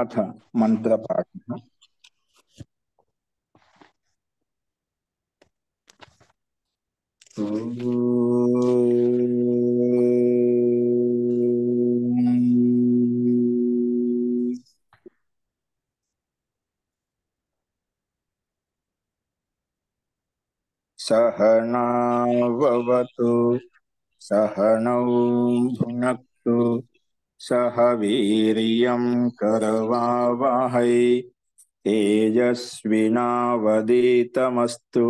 అథ మంత్రపాఠः सहनाववतु सहनौ भुनक्तु सह वीर्यं करवावहै तेजस्विनावधीतमस्तु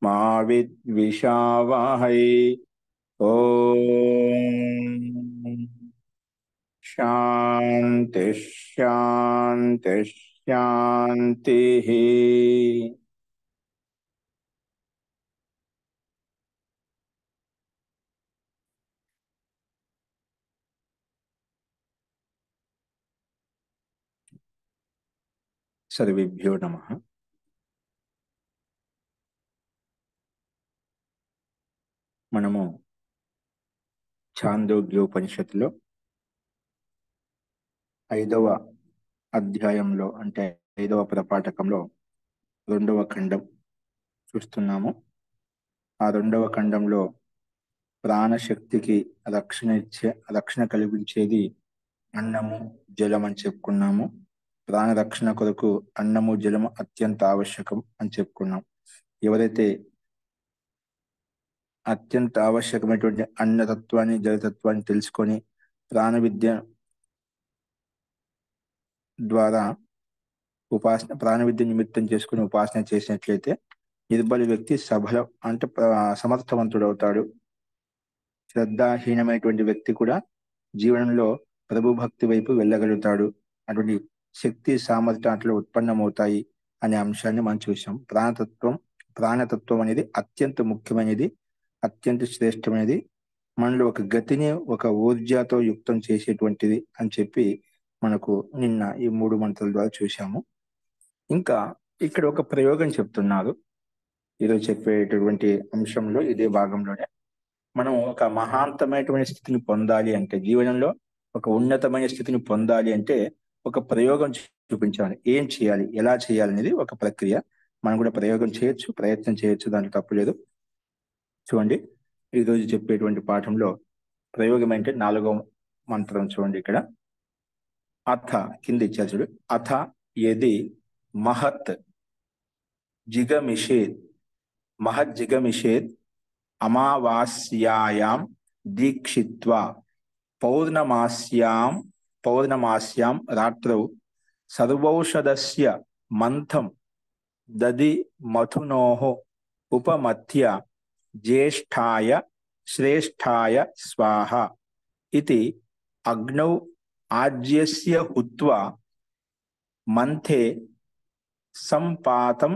मा विद्विषावहै। ओम शांति शांति शांति। सर्वेभ्यो नमः। మనము ఛాందోగ్యోపనిషత్తులో 5వ అధ్యాయంలో అంటే 5వ ప్రపాఠకంలో 2వ ఖండం చూస్తున్నాము. ఆ 2వ ఖండంలో ప్రాణశక్తికి రక్షణ కలిగించేది అన్నము జలం అని చెప్పుకున్నాము. ప్రాణ రక్షణ కొరకు అన్నము జలము అత్యంత ఆవశ్యకం అని చెప్పుకున్నాం. ఎవరైతే అత్యంత ఆవశ్యకమైనటువంటి అన్నతత్వాన్ని జలతత్వాన్ని తెలుసుకొని ప్రాణ విద్య ద్వారా ప్రాణ విద్య నిమిత్తం చేసుకుని ఉపాసన చేసినట్లయితే నిర్బలి వ్యక్తి అంటే సమర్థవంతుడు అవుతాడు. శ్రద్ధాహీనమైనటువంటి వ్యక్తి కూడా జీవనంలో ప్రభు భక్తి వైపు వెళ్ళగలుగుతాడు. అటువంటి శక్తి సామర్థ్యం అట్లా ఉత్పన్నమవుతాయి అనే అంశాన్ని మనం చూసాం. ప్రాణతత్వం అనేది అత్యంత ముఖ్యమైనది, అత్యంత శ్రేష్టమైనది. మనలో ఒక గతిని ఒక ఊర్జాతో యుక్తం చేసేటువంటిది అని చెప్పి మనకు నిన్న ఈ 3 మంత్రాల ద్వారా చూసాము. ఇంకా ఇక్కడ ఒక ప్రయోగం చెప్తున్నారు. ఈరోజు చెప్పేటటువంటి అంశంలో ఇదే భాగంలోనే మనం ఒక మహాంతమైనటువంటి స్థితిని పొందాలి అంటే, జీవనంలో ఒక ఉన్నతమైన స్థితిని పొందాలి అంటే ఒక ప్రయోగం చూపించాలి. ఏం చేయాలి, ఎలా చేయాలి అనేది ఒక ప్రక్రియ. మనం కూడా ప్రయోగం చేయొచ్చు, ప్రయత్నం చేయొచ్చు, దాంట్లో తప్పులేదు. చూడండి, ఈరోజు చెప్పేటువంటి పాఠంలో ప్రయోగం అంటే 4వ మంత్రం చూడండి. ఇక్కడ అథ కింద ఇచ్చారు చూడు. అథ యది మహత్ జిగమిషేద్ అమావాస్యాయాం దీక్షిత్వా పౌర్ణమాస్యాం రాత్రౌ సర్వౌషధస్య మంథం దది మథునోః ఉపమథ్య జ్యేష్ఠాయ శ్రేష్ఠాయ స్వాహ ఇతి అగ్నౌ ఆజ్యస్య హుత్వా మంథే సంపాతం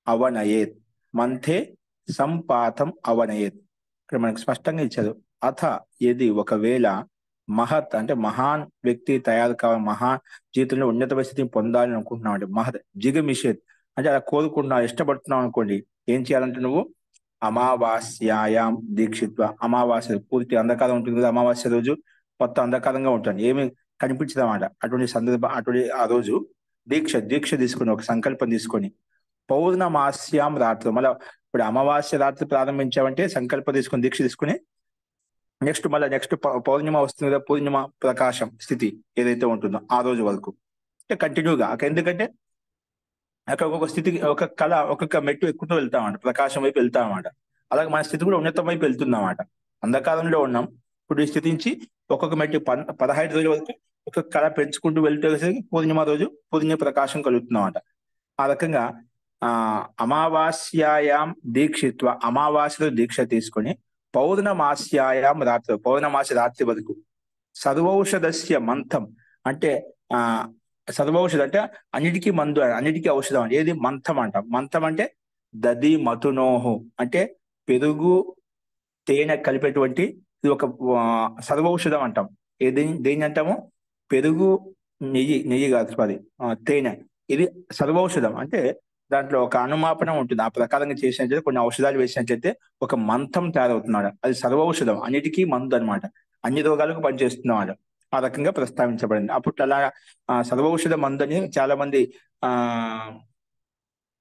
అవనయేత్. ఇక్కడ మనకు స్పష్టంగా ఇచ్చారు. అథ ఏది ఒకవేళ మహత్ అంటే మహాన్ వ్యక్తి తయారు కావాలి, మహాన్ జీవితంలో ఉన్నత స్థితిని పొందాలని అనుకుంటున్నావు అంటే మహత్. జిగమిషేత్ అంటే అలా కోరుకుంటున్నావు, ఇష్టపడుతున్నావు అనుకోండి. ఏం చేయాలంటే నువ్వు అమావాస్యాయాం దీక్షిత్వ, అమావాస్య పూర్తి అంధకారం ఉంటుంది కదా, అమావాస్య రోజు మొత్తం అంధకారంగా ఉంటుంది, ఏమి కనిపించదన్నమాట. అటువంటి సందర్భం, అటువంటి ఆ రోజు దీక్ష తీసుకొని, ఒక సంకల్పం తీసుకొని పౌర్ణమాస్యాం రాత్రి, మళ్ళీ ఇప్పుడు అమావాస్య రాత్రి ప్రారంభించామంటే సంకల్పం తీసుకొని దీక్ష తీసుకుని నెక్స్ట్ పౌర్ణిమ వస్తుంది కదా, పూర్ణిమ ప్రకాశం స్థితి ఏదైతే ఉంటుందో ఆ రోజు వరకు అంటే కంటిన్యూగా. ఎందుకంటే అక్కడ ఒక్కొక్క స్థితికి ఒక్కొక్క మెట్టు ఎక్కుతూ వెళ్తామంట, ప్రకాశం వైపు వెళ్తామన్నమాట. అలాగే మన స్థితి కూడా ఉన్నతం వైపు వెళ్తుందన్నమాట. అంధకారంలో ఉన్నాం, ఇప్పుడు ఈ స్థితి నుంచి ఒక్కొక్క మెట్టు 15 రోజుల వరకు ఒక్కొక్క కళ పెంచుకుంటూ వెళ్తేసరికి పూర్ణిమ రోజు పూర్ణిమ ప్రకాశం కలుగుతుందన్నమాట. ఆ రకంగా అమావాస్యాయాం దీక్షిత్వ, అమావాస్యలో దీక్ష తీసుకొని పౌర్ణమాస్యాయాం రాత్రి, పౌర్ణమాసి రాత్రి వరకు సర్వౌషధస్య మంథం అంటే సర్వౌషధ అంటే అన్నిటికీ మందు, అన్నిటికీ ఔషధం అంటే ఏది మంథం అంటాం. మంథం అంటే దది మథునోహు అంటే పెరుగు తేనె కలిపేటువంటి ఇది ఒక సర్వౌషధం అంటాం. దేని అంటాము? పెరుగు నెయ్యి కాదు, తేనె. ఇది సర్వౌషధం అంటే దాంట్లో ఒక అనుమాపనం ఉంటుంది. ఆ ప్రకారంగా చేసినట్లయితే, కొన్ని ఔషధాలు వేసినట్లయితే ఒక మంథం తయారవుతున్నాడు. అది సర్వౌషధం, అన్నిటికీ మందు అనమాట. అన్ని రోగాలకు పనిచేస్తున్నమాట. ఆ రకంగా ప్రస్తావించబడింది. అప్పుడు అలా సర్వౌషధ మందని చాలా మంది ఆ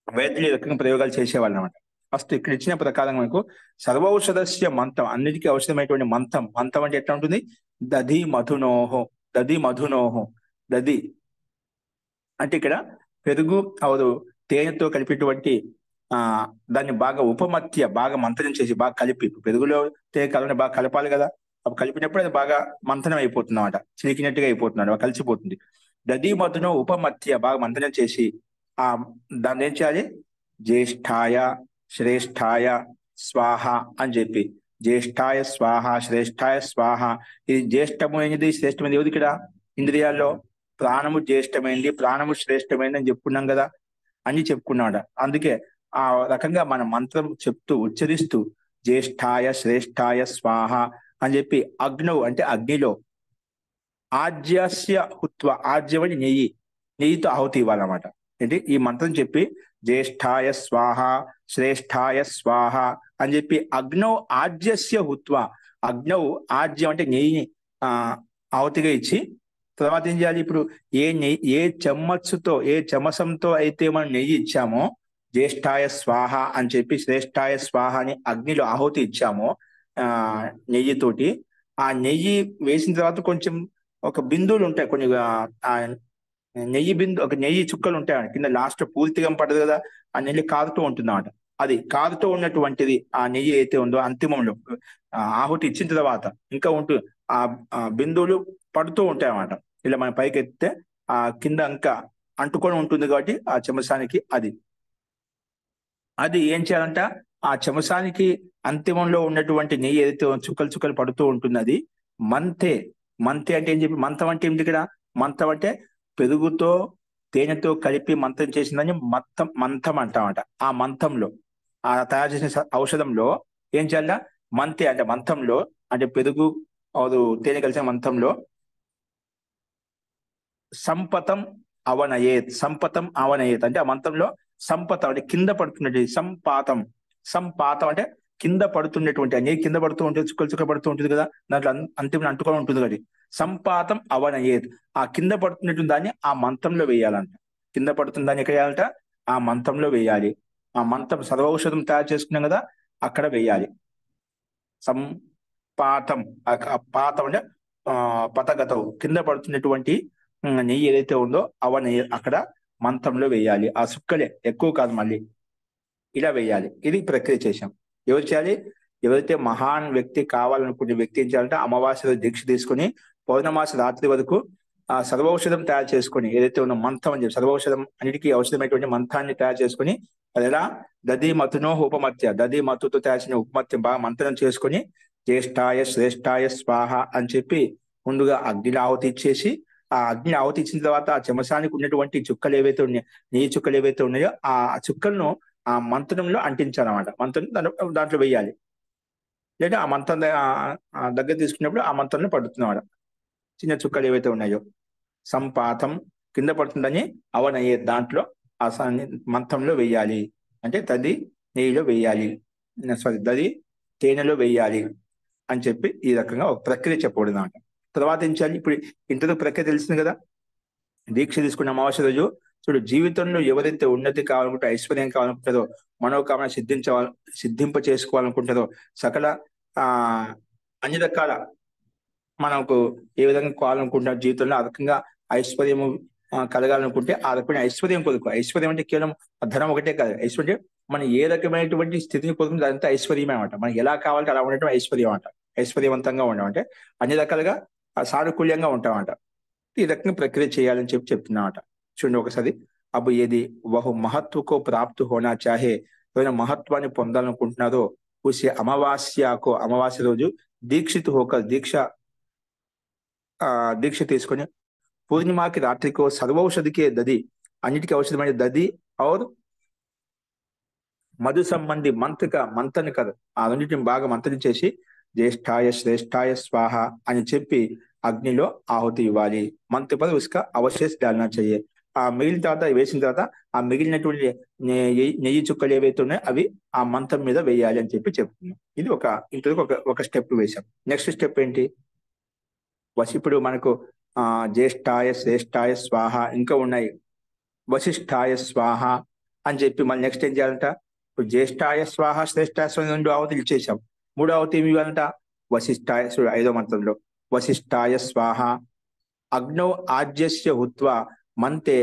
వైద్యులు ఈ రకంగా ప్రయోగాలు చేసేవాళ్ళు అనమాట. ఫస్ట్ ఇక్కడ ఇచ్చిన ప్రకారం మనకు సర్వౌషధస్య మంత్రం, అన్నిటికీ ఔషధమైనటువంటి మంత్రం. మంత్రం అంటే ఎట్లా ఉంటుంది? దధి మధునోహో, దధి మధునోహో. దధి అంటే ఇక్కడ పెరుగు అవరు తేనెతో కలిపేటువంటి ఆ దాన్ని బాగా ఉపమత్య, బాగా మంత్రం చేసి బాగా కలిపి, పెరుగులో తేనె కలవని బాగా కలపాలి కదా, అప్పుడు కలిపినప్పుడు అది బాగా మంథనం అయిపోతుంది అనమాట, చిలికినట్టుగా అయిపోతున్నాడు, కలిసిపోతుంది. దధి మధునో ఉపమత్య, బాగా మంత్రం చేసి ఆ దాన్ని ఏం చేయాలి? జ్యేష్ఠాయ శ్రేష్ఠాయ స్వాహ అని చెప్పి, జ్యేష్ఠాయ స్వాహ శ్రేష్ఠాయ స్వాహ. ఇది జ్యేష్ఠమైనది శ్రేష్టమైనది ఏది ఇక్కడ? ఇంద్రియాల్లో ప్రాణము జ్యేష్టమైంది, ప్రాణము శ్రేష్టమైంది అని చెప్పుకున్నాం కదా, అని చెప్పుకున్నాడు. అందుకే ఆ రకంగా మన మంత్రం చెప్తూ ఉచ్చరిస్తూ జ్యేష్ఠాయ శ్రేష్ఠాయ స్వాహ అని చెప్పి, అగ్నౌ అంటే అగ్నిలో, ఆజ్యస్య హుత్వ, ఆజ్యం అంటే నెయ్యి, నెయ్యితో ఆహుతి ఇవ్వాలన్నమాట. ఏంటి? ఈ మంత్రం చెప్పి జ్యేష్ఠాయ స్వాహ శ్రేష్ఠాయ స్వాహ అని చెప్పి అగ్నౌ ఆజ్యస్య హుత్వ, అగ్నౌ ఆజ్యం అంటే నెయ్యిని ఆ ఆహుతిగా ఇచ్చి, తర్వాత ఏం చేయాలి? ఇప్పుడు ఏ నెయ్యి, ఏ చెమ్మచ్చుతో, ఏ చెమసంతో అయితే మనం నెయ్యి ఇచ్చామో, జ్యేష్ఠాయ స్వాహ అని చెప్పి శ్రేష్ఠాయ స్వాహ అని అగ్నిలో ఆహుతి ఇచ్చామో ఆ నెయ్యితోటి, ఆ నెయ్యి వేసిన తర్వాత కొంచెం ఒక బిందువులు ఉంటాయి కొన్ని, ఆ నెయ్యి బిందు, ఒక నెయ్యి చుక్కలు ఉంటాయి కింద, లాస్ట్ పూర్తిగా పడదు కదా, ఆ నెయ్యి కారుతూ ఉంటుంది అన్నమాట. అది కారుతూ ఉన్నటువంటిది ఆ నెయ్యి అయితే ఉందో అంతిమంలో ఆహుతి ఇచ్చిన తర్వాత ఇంకా ఉంటుంది, ఆ బిందువులు పడుతూ ఉంటాయి అన్నమాట. ఇలా మనం పైకి ఎత్తితే ఆ కింద ఇంకా అంటుకొని ఉంటుంది కాబట్టి ఆ చెమసానికి అది అది ఏం చేయాలంట? ఆ చెమసానికి అంతిమంలో ఉన్నటువంటి నెయ్యి ఏదైతే చుక్కలు చుక్కలు పడుతూ ఉంటుంది, అది మంతే. మంతే అంటే ఏం చెప్పి, మంతం అంటే ఏంటి ఇక్కడ? మంతం అంటే పెరుగుతో తేనెతో కలిపి మంతం చేసిందని మంతం, మంతం అంటామట. ఆ మంతంలో, ఆ తయారు చేసిన ఔషధంలో ఏం చేయాల? మంతే అంటే మంతంలో, అంటే పెరుగు తేనె కలిసిన మంతంలో సంపతం అవనయేత్, సంపతం అవనయేత్ అంటే ఆ మంత్రంలో సంపతం అంటే కింద పడుతున్నట్టు, సంపాతం, సంపాతం అంటే కింద పడుతున్నటువంటి, అనేది కింద పడుతూ ఉంటుంది, చుక్కలు చుక్కలు పడుతూ ఉంటుంది కదా, దాంట్లో అంతిమ అంటుకొని ఉంటుంది కదా, సంపాతం అవనయేత్. ఆ కింద పడుతున్నటువంటి దాన్ని ఆ మంత్రంలో వేయాలంట. కింద పడుతున్న దాన్ని ఎక్కడ వేయాలంట? ఆ మంత్రంలో వేయాలి. ఆ మంత్రం సర్వౌషధం తయారు చేసుకున్నాం కదా, అక్కడ వేయాలి. సంపాతం, ఆ పాతం అంటే పతగతవు, కింద పడుతున్నటువంటి నెయ్యి ఏదైతే ఉందో అవ నెయ్యి అక్కడ మంత్రంలో వేయాలి. ఆ సుక్కలే, ఎక్కువ కాదు, మళ్ళీ ఇలా వేయాలి. ఇది ప్రక్రియ చేశాం. ఎవరు చేయాలి? ఎవరైతే మహాన్ వ్యక్తి కావాలనుకునే వ్యక్తి ఏం చేయాలంటే అమావాస్య రోజు దీక్ష తీసుకుని పౌర్ణమాస రాత్రి వరకు ఆ సర్వౌషధం తయారు చేసుకుని, ఏదైతే ఉన్న మంత్రం అని చెప్పి, సర్వౌషధం అన్నిటికీ ఔషధమైనటువంటి మంత్రాన్ని తయారు చేసుకుని, అది ఎలా? దధి మతునో ఉపమత్య, దధి మత్తుతో తయారు చేసిన ఉపమత్యం బాగా మంత్రం చేసుకుని జ్యేష్ఠాయ శ్రేష్ఠాయ స్వాహ అని చెప్పి ముందుగా అగ్ని ఆహుతి ఇచ్చేసి, ఆ అగ్ని ఆహుతి ఇచ్చిన తర్వాత ఆ చెమసానికి ఉన్నటువంటి చుక్కలు ఏవైతే ఉన్నాయో, నెయ్యి చుక్కలు ఏవైతే ఉన్నాయో ఆ చుక్కలను ఆ మంత్రంలో అంటించాలన్నమాట. మంత్రం దాంట్లో వేయాలి. లేదా ఆ మంత్రం దగ్గర తీసుకున్నప్పుడు ఆ మంత్రంలో పడుతున్నమాట చిన్న చుక్కలు ఏవైతే ఉన్నాయో. సంపాతం కింద పడుతుందని అవనయ్యే దాంట్లో ఆ మంత్రంలో వేయాలి. అంటే దది నెయ్యిలో వేయాలి, సారీ దది తేనెలో వేయాలి అని చెప్పి ఈ రకంగా ఒక ప్రక్రియ చెప్పబడింది అన్నమాట. తర్వాత ఏం చేయాలి? ఇప్పుడు ఇంతలో ప్రక్రియ తెలిసింది కదా. దీక్ష తీసుకున్న అమావాస్య రోజు చూడు, జీవితంలో ఎవరైతే ఉన్నతి కావాలనుకుంటే, ఐశ్వర్యం కావాలనుకుంటారో, మనోకామన సిద్ధింప చేసుకోవాలనుకుంటారో, సకల ఆ అన్ని రకాల మనకు ఏ విధంగా కావాలనుకుంటున్నారు జీవితంలో, ఆ రకంగా ఐశ్వర్యము కలగాలనుకుంటే ఆ రకమైన ఐశ్వర్యం కొరకు, ఐశ్వర్యం అంటే కేవలం ధనం ఒకటే కాదు, ఐశ్వర్యం మనం ఏ రకమైనటువంటి స్థితిని కోరుకుంటే అదంతా ఐశ్వర్యమే అనమాట. మనకి ఎలా కావాలంటే అలా ఉండటం ఐశ్వర్యం అంట. ఐశ్వర్యవంతంగా ఉండడం అంటే అన్ని రకాలుగా సానుకూల్యంగా ఉంటామంట. ఈ రకంగా ప్రక్రియ చేయాలని చెప్పి చెప్తున్నామట. చూడండి ఒకసారి. అబ్బు ఏది వహు మహత్వకో ప్రాప్తు హోనా చాహే, ఎవరైనా మహత్వాన్ని పొందాలనుకుంటున్నారో ఉసి అమావాస్యకో, అమావాస్య రోజు దీక్షిత్ హోక, దీక్ష తీసుకొని పూర్ణిమాకి రాత్రికో సర్వౌషధికే దది, అన్నిటికీ ఔషధమైన దది ఔర్ మధు సంబంధి మంత్రని కదా, ఆ రెండింటిని బాగా మంత్రం చేసి జ్యేష్ఠాయ శ్రేష్ఠాయ స్వాహ అని చెప్పి అగ్నిలో ఆహుతి ఇవ్వాలి. మంత్ర పద ఉస్కా అవశేష డాలనా చెయ్యి. ఆ మిగిలిన తర్వాత వేసిన తర్వాత ఆ మిగిలినటువంటి నెయ్యి చుక్కలు ఏవైతే ఉన్నాయో అవి ఆ మంత్రం మీద వేయాలి అని చెప్పి చెప్తున్నాం. ఇది ఇంతకు ఒక స్టెప్ వేశాం. నెక్స్ట్ స్టెప్ ఏంటి? ఇప్పుడు మనకు జ్యేష్ఠాయ శ్రేష్ఠాయ స్వాహ ఇంకా ఉన్నాయి, వశిష్ఠాయ స్వాహ అని చెప్పి మళ్ళీ నెక్స్ట్ ఏం చేయాలంట, ఇప్పుడు జ్యేష్ఠాయ స్వాహ శ్రేష్ఠాయ స్వాహ 2 ఆవతులు ఇచ్చేసాం. 3వ ఆవతి ఏమి ఇవ్వాలంట, వశిష్ఠాయ 5వ మంత్రంలో వశిష్ఠాయ స్వాహ అగ్నౌ ఆజ్యస్య హుత్వా మంతే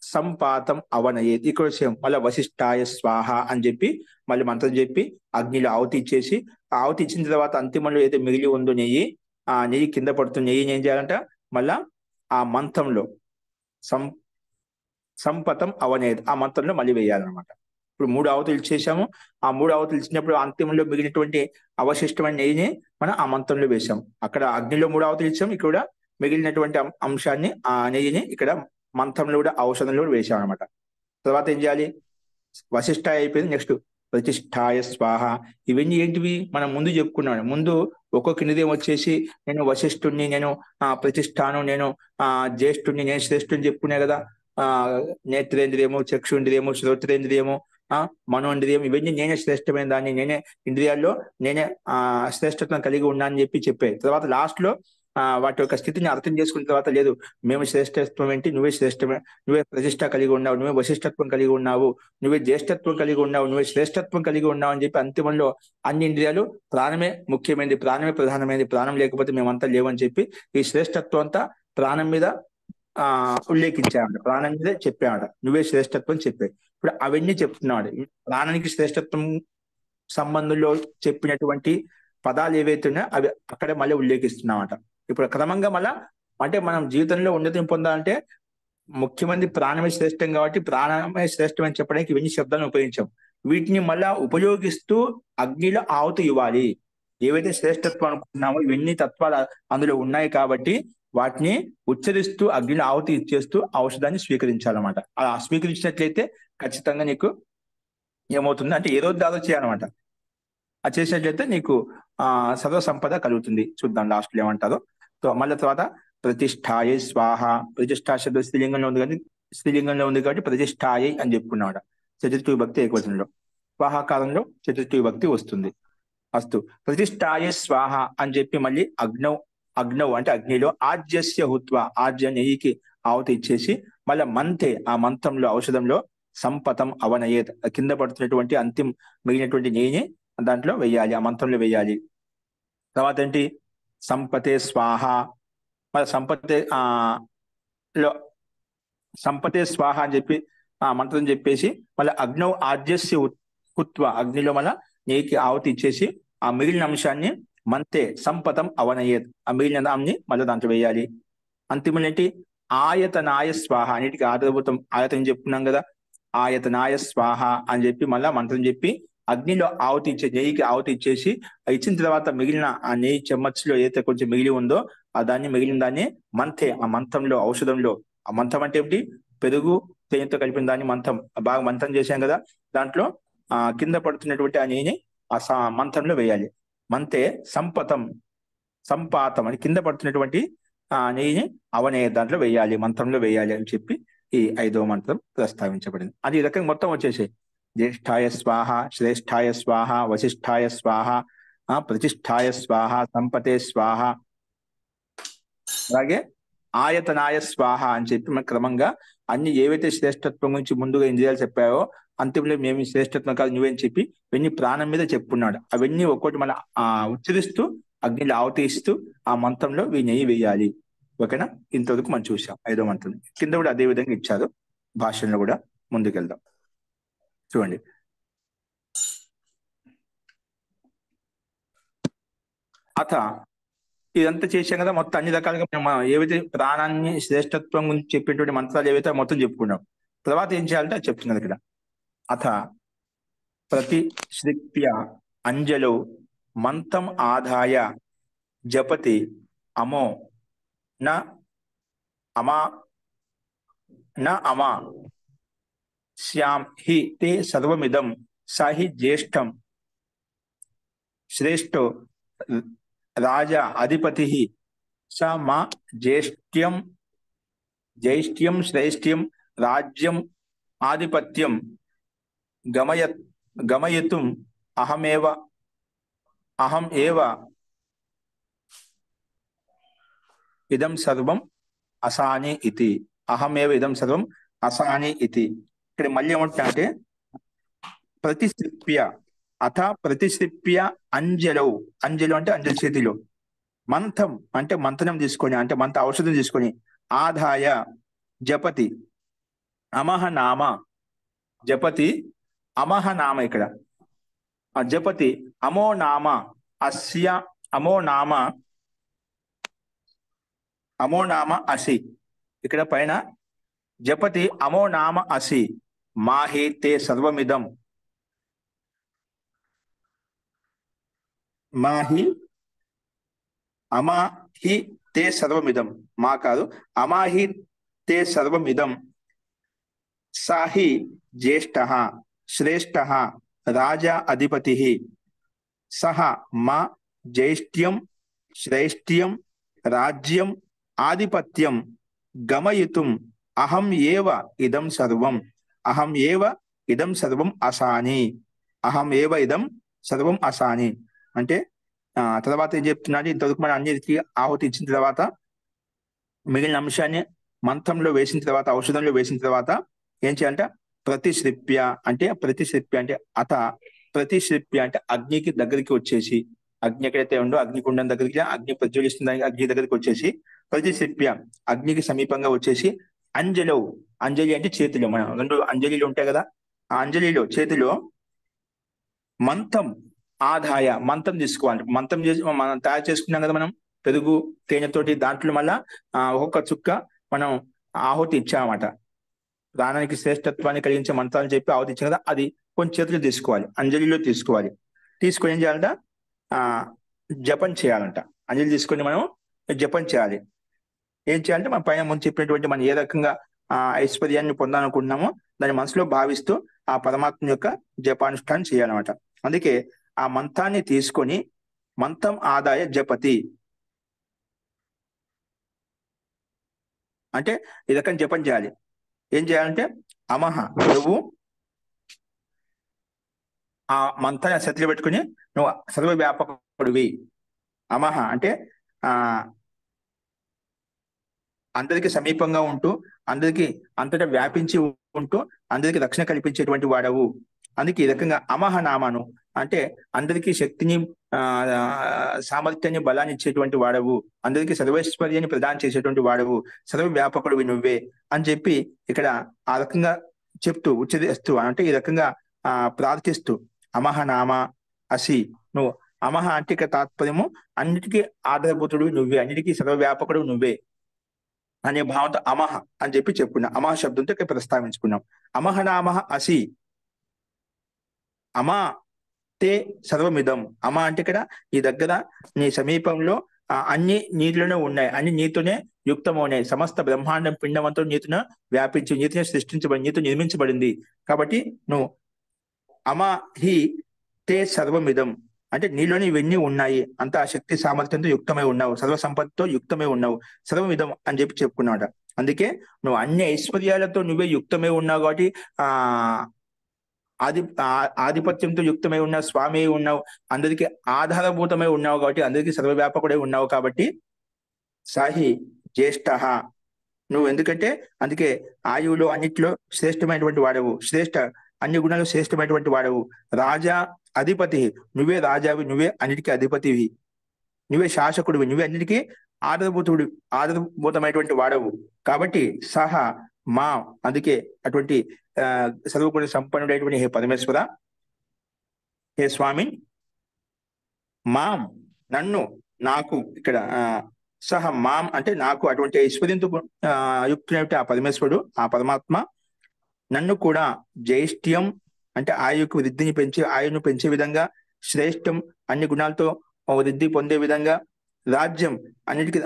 సంపాతం అవనయేది. ఇక్కడ సేమ్ మళ్ళీ వశిష్ఠాయ స్వాహ అని చెప్పి మళ్ళీ మంత్రం చెప్పి అగ్నిలో ఆవుతి ఇచ్చేసి, ఆ ఆవుతి ఇచ్చిన తర్వాత అంతిమంలో ఏదైతే మిగిలి ఉందో నెయ్యి, ఆ నెయ్యి కింద పడుతున్న నెయ్యిని ఏం చేయాలంట, మళ్ళా ఆ మంత్రంలో సంపతం అవనేది ఆ మంత్రంలో మళ్ళీ వేయాలన్నమాట. ఇప్పుడు 3 ఆవతులు ఇచ్చేసాము. ఆ 3 ఆవతులు ఇచ్చినప్పుడు అంతిమంలో మిగిలినటువంటి అవశిష్టమైన నెయ్యిని మనం ఆ మంత్రంలో వేసాం. అక్కడ అగ్నిలో 3 ఆవతులు ఇచ్చాం, ఇక్కడ కూడా మిగిలినటువంటి అంశాన్ని ఆ నెయ్యిని ఇక్కడ మంత్రంలో కూడా ఔషధంలో కూడా వేసాం అనమాట. తర్వాత ఏం చేయాలి, వశిష్ఠాయ అయిపోయింది. నెక్స్ట్ ప్రతిష్ఠాయ స్వాహ. ఇవన్నీ ఏంటివి మనం ముందు చెప్పుకున్నాం. ముందు ఒక్కొక్క నిధేయం వచ్చేసి నేను వశిష్ఠుణ్ణి, నేను ప్రతిష్ఠాను, నేను జ్యేష్ఠుణ్ణి, నేను శ్రేష్ఠుని చెప్పుకునే కదా. ఆ నేత్రేంద్రియము, చక్షుంద్రియము, శ్రోత్రేంద్రియము, మనోంద్రియం, ఇవన్నీ నేనే శ్రేష్టమైన దాన్ని, నేనే ఇంద్రియాల్లో నేనే శ్రేష్టత్వం కలిగి ఉన్నా అని చెప్పే తర్వాత లాస్ట్ లో వాటి యొక్క స్థితిని అర్థం చేసుకున్న తర్వాత, లేదు మేము శ్రేష్టత్వం ఏంటి, నువ్వే శ్రేష్టమే, నువ్వే ప్రతిష్ట కలిగి ఉన్నావు, నువ్వే వశిష్టత్వం కలిగి ఉన్నావు, నువ్వే జ్యేష్ఠత్వం కలిగి ఉన్నావు, నువ్వే శ్రేష్టత్వం కలిగి ఉన్నావు అని చెప్పి అంతిమంలో అన్ని ఇంద్రియాలు ప్రాణమే ముఖ్యమైనది, ప్రాణమే ప్రధానమైనది, ప్రాణం లేకపోతే మేమంతా లేవని చెప్పి ఈ శ్రేష్టత్వం అంతా ప్రాణం మీద ఉల్లేఖించాడు, ప్రాణం మీదే చెప్పాడు, నువ్వే శ్రేష్టత్వం చెప్పాడు. ఇప్పుడు అవన్నీ చెప్తున్నాడు. ప్రాణానికి శ్రేష్టత్వం సంబంధంలో చెప్పినటువంటి పదాలు ఏవైతే ఉన్నాయో అవి అక్కడే మళ్ళీ ఉల్లేఖిస్తున్నామట. ఇప్పుడు క్రమంగా మళ్ళా అంటే మనం జీవితంలో ఉన్నతిని పొందాలంటే ముఖ్యమంది ప్రాణమే శ్రేష్టం కాబట్టి ప్రాణమే శ్రేష్టం అని చెప్పడానికి ఇవన్నీ శబ్దాలను ఉపయోగించాం. వీటిని మళ్ళా ఉపయోగిస్తూ అగ్నిలో ఆహుతి ఇవ్వాలి. ఏవైతే శ్రేష్టత్వం అనుకుంటున్నామో ఇవన్నీ తత్వాలు అందులో ఉన్నాయి కాబట్టి వాటిని ఉచ్చరిస్తూ అగ్నిలో ఆహుతి ఇచ్చేస్తూ ఔషధాన్ని స్వీకరించాలన్నమాట. అలా స్వీకరించినట్లయితే ఖచ్చితంగా నీకు ఏమవుతుంది అంటే ఏదో దాదో చేయాలన్నమాట. అది చేసినట్లయితే నీకు సర్వ సంపద కలుగుతుంది. చూద్దాం లాస్ట్ లో ఏమంటారో. మళ్ళీ తర్వాత ప్రతిష్ఠాయ స్వాహ. ప్రతిష్ఠా శబ్దం స్త్రీలింగంలో ఉంది కాబట్టి ప్రతిష్ఠాయ అని చెప్పుకున్నాడు. చతుర్థి విభక్తి ఏకవచనంలో, స్వాహాకారంలో చతుర్థి విభక్తి వస్తుంది. అస్తు ప్రతిష్ఠాయ స్వాహ అని చెప్పి మళ్ళీ అగ్నౌ అంటే అగ్నిలో ఆజ్యస్య హుత్వ, ఆజ్య నెయ్యికి ఆవుతి ఇచ్చేసి మళ్ళీ మంతే ఆ మంత్రంలో ఔషధంలో సంపతం అవనయేత్, కింద పడుతున్నటువంటి అంతిమ మిగిలినటువంటి నెయ్యిని దాంట్లో వెయ్యాలి, ఆ మంత్రంలో వెయ్యాలి. తర్వాత ఏంటి, సంపతే స్వాహ. మళ్ళీ సంపతే స్వాహ అని చెప్పి ఆ మంత్రం చెప్పేసి మళ్ళీ అగ్నౌ ఆజ్యస్య హుత్వ, అగ్నిలో మళ్ళీ నెయ్యికి ఆవుతి ఇచ్చేసి ఆ మిగిలిన అంశాన్ని మంతే సంపతం అవనయేత్, ఆ మిగిలిన దాన్ని మళ్ళీ దాంట్లో వేయాలి. అంతిమంలో ఏంటి, ఆయతనాయ స్వాహ, అన్నిటికీ ఆధారభూతం ఆయతని చెప్పుకున్నాం కదా, ఆయతనాయ స్వాహ అని చెప్పి మళ్ళా మంత్రం చెప్పి అగ్నిలో ఆవుతి నెయ్యికి ఆవుతి ఇచ్చేసి ఇచ్చిన తర్వాత మిగిలిన ఆ నెయ్యి చెమ్మచ్చులో ఏదైతే కొంచెం మిగిలి ఉందో మిగిలిన దాన్ని మంతే, ఆ మంత్రంలో ఔషధంలో, ఆ మంత్రం అంటే ఏమిటి, పెరుగు తేనెతో కలిపిన దాన్ని మంత్రం, బాగా మంత్రం చేశాం కదా, దాంట్లో కింద పడుతున్నటువంటి ఆ నెయ్యిని ఆ మంత్రంలో వేయాలి. మంతే సంపాతం అని కింద పడుతున్నటువంటి నెయ్యిని అవనే దాంట్లో వేయాలి, మంత్రంలో వేయాలి అని చెప్పి ఈ 5వ మంత్రం ప్రస్తావించబడింది. అది ఈ రకంగా మొత్తం వచ్చేసాయి. జ్యేష్ఠాయ స్వాహ, శ్రేష్ఠాయ స్వాహ, వశిష్ఠాయ స్వాహ, ప్రతిష్ఠాయ స్వాహ, సంపతే స్వాహ, అలాగే ఆయతనాయ స్వాహ అని చెప్పి మన క్రమంగా అన్ని ఏవైతే శ్రేష్టత్వం గురించి ముందుగా ఇంద్రియాలు చెప్పావో అంతిమంలో మేము శ్రేష్టత్వం కాదు నువ్వేం చెప్పి ఇవన్నీ ప్రాణం మీద చెప్పుకున్నాడు. అవన్నీ ఒక్కొక్కటి మన ఉచ్చరిస్తూ అగ్నిలో ఆవతిస్తూ ఆ మంత్రంలో నెయ్యి వేయాలి. ఓకేనా, ఇంతవరకు మనం చూసాం 5వ మంత్రం. కింద కూడా అదే విధంగా ఇచ్చారు, భాషల్లో కూడా ముందుకెళ్దాం. చూడండి, అత ఇదంతా చేశాం కదా, మొత్తం అన్ని రకాలుగా మనం ఏవైతే ప్రాణాన్ని శ్రేష్టత్వం గురించి చెప్పేటువంటి మంత్రాలు ఏవైతే మొత్తం చెప్పుకున్నాం. తర్వాత ఏం చేయాలంటే అది చెప్తున్నది ఇక్కడ. అథ ప్రతిశ్రిత్య అంజలో మంత్రం ఆదాయ జపతి అమో న అమా శ్యాం హి తే సర్వమిదం స హి జ్యేష్టం శ్రేష్టో రాజా అధిపతి స మా జ్యేష్ఠ్యం శ్రేష్ఠ్యం రాజ్యం ఆధిపత్యం గమయతుం అహం ఏవ ఇదం సర్వం అసాని ఇతి. అహమేవ ఇదం సర్వం అసాని ఇతి. ఇక్కడ మళ్ళీ ఏమంటున్నా అంటే ప్రతిశిప్య అథ ప్రతిశిప్య అంజలౌ. అంజలు అంటే అంజలి చేతిలో. మంథం అంటే మంథనం తీసుకొని, అంటే మంత ఔషధం తీసుకొని, ఆదాయ జపతి అమహనామ. జపతి అమహనామ. ఇక్కడ జపతి అమో నామ అస్య. అమో నామ అమో నామ అసి. ఇక్కడ పైన జపతి అమో నామ అసి మాహి తే సర్వమిదం. మాహి అమాహి తే సర్వమిదం. మా కాదు, అమాహి తే సర్వమిదం. సాహి జ్యేష్ఠ శ్రేష్ఠ రాజా అధిపతి. సహ మా జ్యేష్ఠ్యం శ్రేష్ఠ్యం రాజ్యం ఆధిపత్యం గమయితుం అహం ఏవ ఇదం సర్వం. అహం ఏవ ఇదం సర్వం అసాని. అహం ఏవ ఇదం సర్వం అసాని అంటే తర్వాత ఏం చెప్తున్నాడు, ఇంతవరకు మనం అన్నిటికీ ఆహుతి ఇచ్చిన తర్వాత మిగిలిన అంశాన్ని మంత్రంలో వేసిన తర్వాత, ఔషధంలో వేసిన తర్వాత ఏం చేయాలంటే ప్రతిశ్రిప్య అంటే అత ప్రతిశ్రిప్య అంటే అగ్నికి దగ్గరికి వచ్చేసి, అగ్ని ఎక్కడైతే ఉందో అగ్నికుండం దగ్గరికి, అగ్ని ప్రజ్వలిస్తుంది అగ్ని దగ్గరికి వచ్చేసి ప్రతిశ్రిప్య అగ్నికి సమీపంగా వచ్చేసి అంజలో. అంజలి అంటే చేతిలో, మన 2 అంజలిలు ఉంటాయి కదా, ఆ అంజలిలో చేతిలో మంతం ఆదాయ మంతం తీసుకోవాలి. మంతం చేసి మనం తయారు చేసుకున్నాం కదా మనం పెరుగు తేనెతోటి, దాంట్లో మళ్ళా ఒక్కొక్క చుక్క మనం ఆహుతి ఇచ్చామన్నమాట. ప్రాణానికి శ్రేష్టత్వాన్ని కలిగించే మంత్రాలు చెప్పి ఆహుతి ఇచ్చాం కదా, అది కొంచెం చేతులు తీసుకోవాలి, అంజలిలో తీసుకోవాలి. తీసుకొని ఏం చేయాలంట, జపం చేయాలంట. అంజలి తీసుకొని మనం జపం చేయాలి. ఏం చేయాలంటే మనం పైన ముందు చెప్పినటువంటి మనం ఏ రకంగా ఐశ్వర్యాన్ని పొందాలనుకుంటున్నామో దాన్ని మనసులో భావిస్తూ ఆ పరమాత్మ యొక్క జపానుష్ఠానం చేయాలన్నమాట. అందుకే ఆ మంత్రాన్ని తీసుకొని మంత్రం ఆదాయ జపతి అంటే ఈ రకం జపం చేయాలి. ఏం చేయాలంటే అమహ, నువ్వు ఆ మంత్రాన్ని శక్తిలో పెట్టుకుని నువ్వు సర్వవ్యాపకుడివి. అమహ అంటే అందరికి సమీపంగా ఉంటూ, అందరికి అంతటా వ్యాపించి ఉంటూ, అందరికి రక్షణ కల్పించేటువంటి వాడవు. అందుకే ఈ రకంగా అమహ నామాను అంటే అందరికీ శక్తిని సామర్థ్యాన్ని బలాన్ని ఇచ్చేటువంటి వాడవు, అందరికీ సర్వైశ్వర్యాన్ని ప్రదానం చేసేటువంటి వాడవు, సర్వవ్యాపకుడివి నువ్వే అని చెప్పి ఇక్కడ ఆ రకంగా చెప్తూ ఉచ్చరిస్తూ, అంటే ఈ రకంగా ప్రార్థిస్తూ అమహ నామ అసి. నువ్వు అమహ అంటే ఇక తాత్పర్యము అన్నిటికీ ఆధారభూతుడు నువ్వే, అన్నిటికీ సర్వవ్యాపకుడు నువ్వే అనే భావంతో అమహ అని చెప్పి చెప్పుకున్నాం. అమహ శబ్దంతో ఇక్కడ ప్రస్తావించుకున్నాం. అమహ నామ అసి అమా తే సర్వమిదం. అమ అంటే ఇక్కడ నీ దగ్గర, నీ సమీపంలో అన్ని నీటిలోనే ఉన్నాయి, అన్ని నీతోనే యుక్తమవునాయి. సమస్త బ్రహ్మాండం పిండమంతో నీతిన వ్యాపించి, నీతిని సృష్టించబడి, నీతో నిర్మించబడింది. కాబట్టి నువ్వు అమా హి తే సర్వమిదం అంటే నీలోని ఇవన్నీ ఉన్నాయి, అంత శక్తి సామర్థ్యంతో యుక్తమై ఉన్నావు, సర్వ సంపత్తితో యుక్తమై ఉన్నావు, సర్వమిదం అని చెప్పి చెప్పుకున్నాడు. అందుకే నువ్వు అన్ని ఐశ్వర్యాలతో నువ్వే యుక్తమై ఉన్నావు కాబట్టి ఆధిపత్యంతో యుక్తమై ఉన్నావు, స్వామి ఉన్నావు, అందరికి ఆధారభూతమై ఉన్నావు కాబట్టి, అందరికీ సర్వవ్యాపకుడై ఉన్నావు కాబట్టి సాహి జ్యేష్ఠ నువ్వు. ఎందుకంటే అందుకే ఆయువులో అన్నిట్లో శ్రేష్టమైనటువంటి వాడవు, అన్ని గుణాలు శ్రేష్టమైనటువంటి వాడవు. రాజా అధిపతి, నువ్వే రాజావి, నువ్వే అన్నిటికీ అధిపతివి, నువ్వే శాసకుడివి, నువ్వే అన్నిటికీ ఆధారభూతమైనటువంటి వాడవు. కాబట్టి సహా మా, అందుకే అటువంటి సర్వగుణ సంపన్నుడైనటువంటి హే పరమేశ్వర, హే స్వామి, మాం నన్ను, నాకు, ఇక్కడ సహ మాం అంటే నాకు అటువంటి ఐశ్వర్యంతో యుక్తునైతే ఆ పరమేశ్వరుడు, ఆ పరమాత్మ నన్ను కూడా జ్యేష్ఠ్యం అంటే ఆయుకు వృద్ధిని పెంచే, ఆయును పెంచే విధంగా, శ్రేష్టం అన్ని గుణాలతో వృద్ధి పొందే విధంగా, రాజ్యం అన్నిటికీ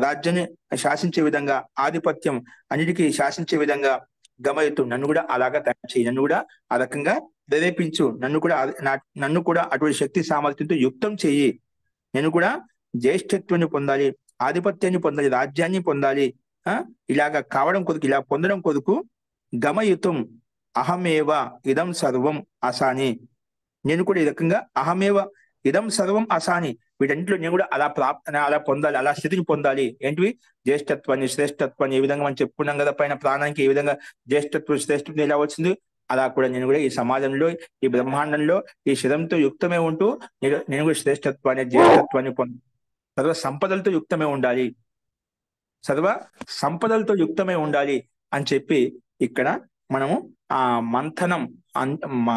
రాజ్యాన్ని శాసించే విధంగా, ఆధిపత్యం అన్నిటికీ శాసించే విధంగా, గమయితు నన్ను కూడా అలాగా తయారు చేయి, నన్ను కూడా ఆ రకంగా ప్రేరేపించు, నన్ను కూడా అటువంటి శక్తి సామర్థ్యంతో యుక్తం చెయ్యి. నేను కూడా జ్యేష్ఠత్వాన్ని పొందాలి, ఆధిపత్యాన్ని పొందాలి, రాజ్యాన్ని పొందాలి. ఇలాగా కావడం కొరకు, ఇలా పొందడం కొరకు గమయుతం అహమేవ ఇదం సర్వం అసాని, నేను కూడా ఈ రకంగా అహమేవ ఇదం సర్వం అసాని, వీటన్నిటిలో నేను కూడా అలా పొందాలి, అలా స్థితిని పొందాలి. ఏంటివి? జ్యేష్ఠత్వాన్ని, శ్రేష్ఠత్వాన్ని ఏ విధంగా మనం చెప్పుకున్నాం కదా పైన, ప్రాణానికి ఏ విధంగా జ్యేష్ఠత్వం శ్రేష్ఠత్వం ఎలా వచ్చింది, అలా కూడా నేను కూడా ఈ సమాజంలో, ఈ బ్రహ్మాండంలో ఈ శరీరంతో యుక్తమే ఉంటూ నేను కూడా శ్రేష్ఠత్వాన్ని, జ్యేష్ఠత్వాన్ని సర్వ సంపదలతో యుక్తమే ఉండాలి, సర్వ సంపదలతో యుక్తమే ఉండాలి అని చెప్పి ఇక్కడ మనము ఆ మంథనం మా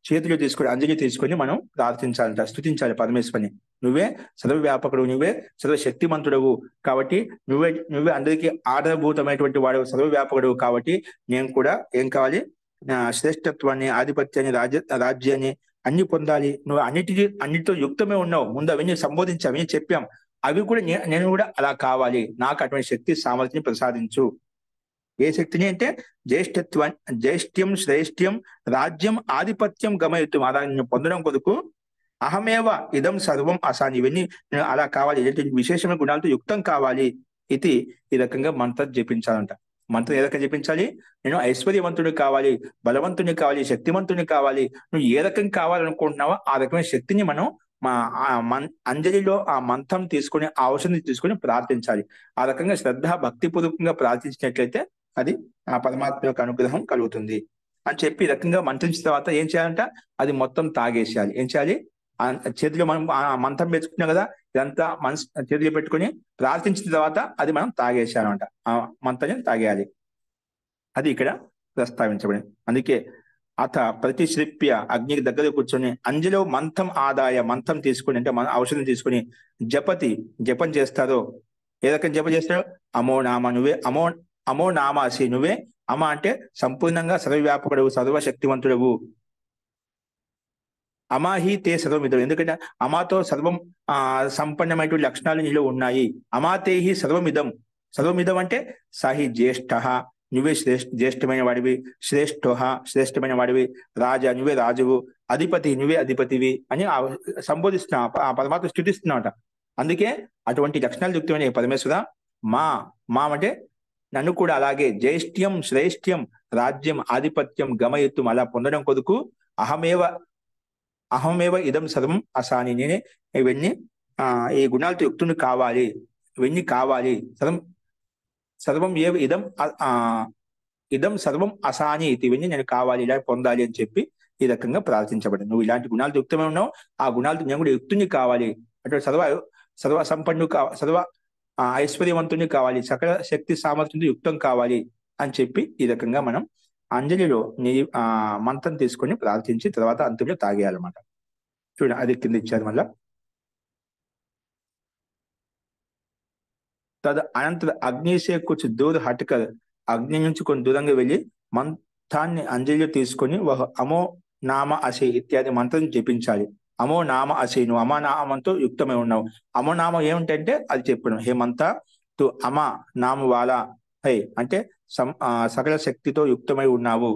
చేతిలో తీసుకొని, అంజలి తీసుకొని మనం ప్రార్థించాలంట, స్తుతించాలి పరమేశ్వరిని. నువ్వే సర్వవ్యాపకుడు, నువ్వే సర్వశక్తిమంతుడవు కాబట్టి, నువ్వే అందరికీ ఆధారభూతమైనటువంటి వాడు, సర్వవ్యాపకుడు కాబట్టి నేను కూడా ఏం కావాలి? శ్రేష్ఠత్వాన్ని, ఆధిపత్యాన్ని, రాజ్యాన్ని అన్ని పొందాలి. నువ్వు అన్నిటితో యుక్తమే ఉన్నావు. ముందు అవన్నీ సంబోధించాం, అవన్నీ చెప్పాం. అవి కూడా నేను కూడా అలా కావాలి, నాకు అటువంటి శక్తి సామర్థ్యం ప్రసాదించు. ఏ శక్తిని అంటే జ్యేష్ఠ్యం, శ్రేష్ఠ్యం, రాజ్యం, ఆధిపత్యం గమయిత్వం, అలా నేను పొందడం కొరకు అహమేవ ఇదం సర్వం అసాని, ఇవన్నీ నేను అలా కావాలి, విశేషమైన గుణాలతో యుక్తం కావాలి. ఇది ఈ రకంగా మంత్రం జపించాలంట. మంత్రం ఏ రకంగా జపించాలి? నేను ఐశ్వర్యవంతుని కావాలి, బలవంతుని కావాలి, శక్తివంతుని కావాలి. నువ్వు ఏ రకం కావాలనుకుంటున్నావో ఆ రకమైన శక్తిని మనం అంజలిలో ఆ మంత్రం తీసుకొని, ఆ ఔషధం తీసుకొని ప్రార్థించాలి. ఆ రకంగా శ్రద్ధ భక్తిపూర్వకంగా ప్రార్థించినట్లయితే అది ఆ పరమాత్మ యొక్క అనుగ్రహం కలుగుతుంది అని చెప్పి, ఈ రకంగా మంత్రించిన తర్వాత ఏం చేయాలంట? అది మొత్తం తాగేసేయాలి. ఏం చేయాలి? చేతిలో మనం ఆ మంత్రం పెట్టుకున్నాం కదా, ఇదంతా మనసు చేతిలో పెట్టుకుని ప్రార్థించిన తర్వాత అది మనం తాగేసేయాలంట, ఆ మంత్రాన్ని తాగేయాలి. అది ఇక్కడ ప్రస్తావించబడింది. అందుకే అత ప్రతిశ్రిప్య, అగ్నికి దగ్గర కూర్చొని అంజలో మంత్రం ఆదాయ, మంత్రం తీసుకుని అంటే మన ఔషధం తీసుకుని జపం చేస్తారో. ఏ రకం జపం చేస్తారో? అమో నామ, నువ్వే అమో నామాసి, నువ్వే అమ అంటే సంపూర్ణంగా సర్వవ్యాపకుడవు, సర్వశక్తివంతుడవు. అమాహి తే సర్వమిదం, ఎందుకంటే అమాతో సర్వం సంపన్నమైనటువంటి లక్షణాలు నీలో ఉన్నాయి. అమాతేహి సర్వమిదం, సర్వమిదం అంటే సాహి జ్యేష్ఠ, నువ్వే జ్యేష్ఠమైన వాడివి, శ్రేష్టమైన వాడివి, రాజా నువ్వే రాజువు, అధిపతి నువ్వే అధిపతివి అని సంబోధిస్తున్నా, ఆ పరమాత్మ స్థుతిస్తున్నాట. అందుకే అటువంటి లక్షణాలు యుక్తమైన పరమేశ్వర మా అంటే నన్ను కూడా అలాగే జ్యేష్ఠ్యం, శ్రేష్ఠ్యం, రాజ్యం, ఆధిపత్యం గమయత్వం అలా పొందడం కొరకు అహమేవ ఇదం సర్వం అసాని, నేనే ఇవన్నీ ఈ గుణాలతో యుక్తుని కావాలి, ఇవన్నీ కావాలి. సర్వం ఏవ ఇదం సర్వం అసాని, ఇవన్నీ నేను కావాలి, ఇలా పొందాలి అని చెప్పి ఈ రకంగా ప్రార్థించబడింది. నువ్వు ఇలాంటి గుణాలతో యుక్తమే ఉన్నావు, ఆ గుణాలతో నేను కూడా యుక్తుని కావాలి, అటువంటి సర్వ సంపన్ను సర్వ ఐశ్వర్యవంతుని కావాలి, సకల శక్తి సామర్థ్యంతో యుక్తం కావాలి అని చెప్పి ఈ రకంగా మనం అంజలిలో మంత్రం తీసుకొని ప్రార్థించి తర్వాత అంతింలో తాగేయాలన్నమాట. చూడండి, అది కింద ఇచ్చారు మళ్ళా. అనంతర అగ్నిసే కూర్చు దూర హటకర్, అగ్ని నుంచి కొంచెం దూరంగా వెళ్ళి మంత్రాన్ని అంజలిలో తీసుకొని అమో నామ అసే ఇత్యాది మంత్రం జపించాలి. అమో నామ అసే, నువ్వు అమానామంతో యుక్తమై ఉన్నావు. అమోనామం ఏమిటంటే అది చెప్పడం, హే మంత తు అమా నామ వాలా హై అంటే సకల శక్తితో యుక్తమై ఉన్నావు.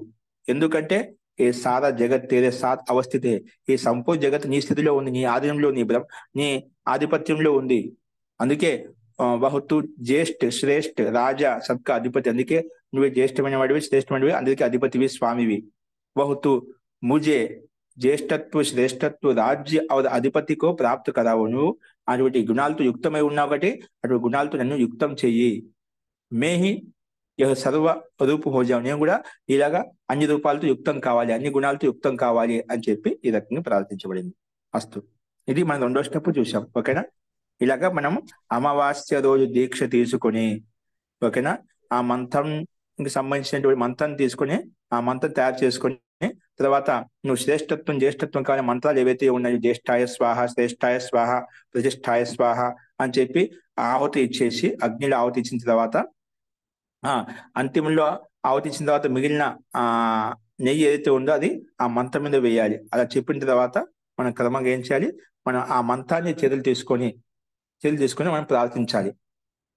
ఎందుకంటే ఏ సారా జగత్ తేరే సాత్ అవస్థితే, ఈ సంపూర్ణ జగత్ నీ స్థితిలో ఉంది, నీ ఆధీనంలో, నీ ఆధిపత్యంలో ఉంది. అందుకే బహుతు జ్యేష్ఠ, శ్రేష్ఠ, రాజా, సబ్కా అధిపతి, అందుకే నువ్వే జ్యేష్ఠమైన వాడివి, శ్రేష్ఠమైనవి, అందుకే అధిపతివి, స్వామివి. బహుతు ముజే జ్యేష్ఠత్వ, శ్రేష్ఠత్వ, రాజ్య అధిపతికో ప్రాప్తి కదావు, నువ్వు అటువంటి గుణాలతో యుక్తమై ఉన్నావు కాబట్టి అటువంటి గుణాలతో నన్ను యుక్తం చెయ్యి. మేహి యహ సర్వ రూపు హోజావు, నేను కూడా ఇలాగా అన్ని రూపాలతో యుక్తం కావాలి, అన్ని గుణాలతో యుక్తం కావాలి అని చెప్పి ఈ రకంగా ప్రార్థించబడింది. అస్తు, ఇది మనం 2వ స్టెప్ చూసాం. ఓకేనా? ఇలాగా మనం అమావాస్య రోజు దీక్ష తీసుకొని, ఓకేనా, ఆ మంత్రంకి సంబంధించినటువంటి మంత్రం తీసుకొని, ఆ మంత్రం తయారు చేసుకొని తర్వాత నువ్వు శ్రేష్ఠత్వం, జ్యేష్ఠత్వం కావాలి మంత్రాలు ఏవైతే ఉన్నాయో, జ్యేష్ఠాయ స్వాహ, శ్రేష్ఠాయ స్వాహ, ప్రతిష్ఠాయ స్వాహ అని చెప్పి ఆహుతి ఇచ్చేసి, అగ్నిలో ఆహుతి ఇచ్చిన తర్వాత అంతిమంలో ఆహుతి ఇచ్చిన తర్వాత మిగిలిన నెయ్యి ఏదైతే ఉందో అది ఆ మంత్రం మీద వేయాలి. అలా చెప్పిన తర్వాత మనం క్రమంగా ఏం చేయాలి? మనం ఆ మంత్రాన్ని చేతులు తీసుకొని మనం ప్రార్థించాలి,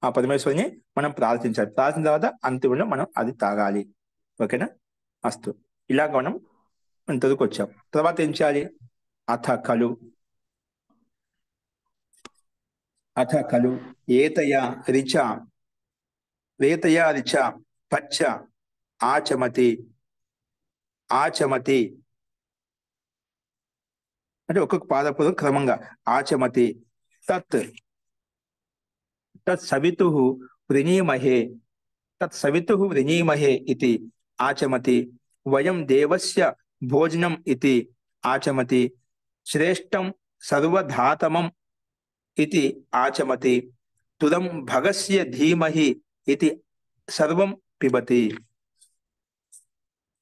ఆ పరమేశ్వరిని మనం ప్రార్థించాలి. ప్రార్థించిన తర్వాత అంతిమంలో మనం అది తాగాలి. ఓకేనా? అస్తు, ఇలాగ మనం ఇంతకు వచ్చాం. తర్వాత ఏం చేయాలి? అథ కలు ఏతయా రిచ పచ్చ ఆచమతి అంటే ఒక్కొక్క పాదపదం క్రమంగా ఆచమతి తత్ తత్సవితుః వృణీమహే తత్సవితుః వృణీమహే ఇతి ఆచమతి. వయం దేవస్య భోజనం ఇతి ఆచమతి. శ్రేష్టం సర్వధాతమం ఇతి ఆచమతి. తుదం భగస్య ధీమహి ఇతి సర్వం పిబతి.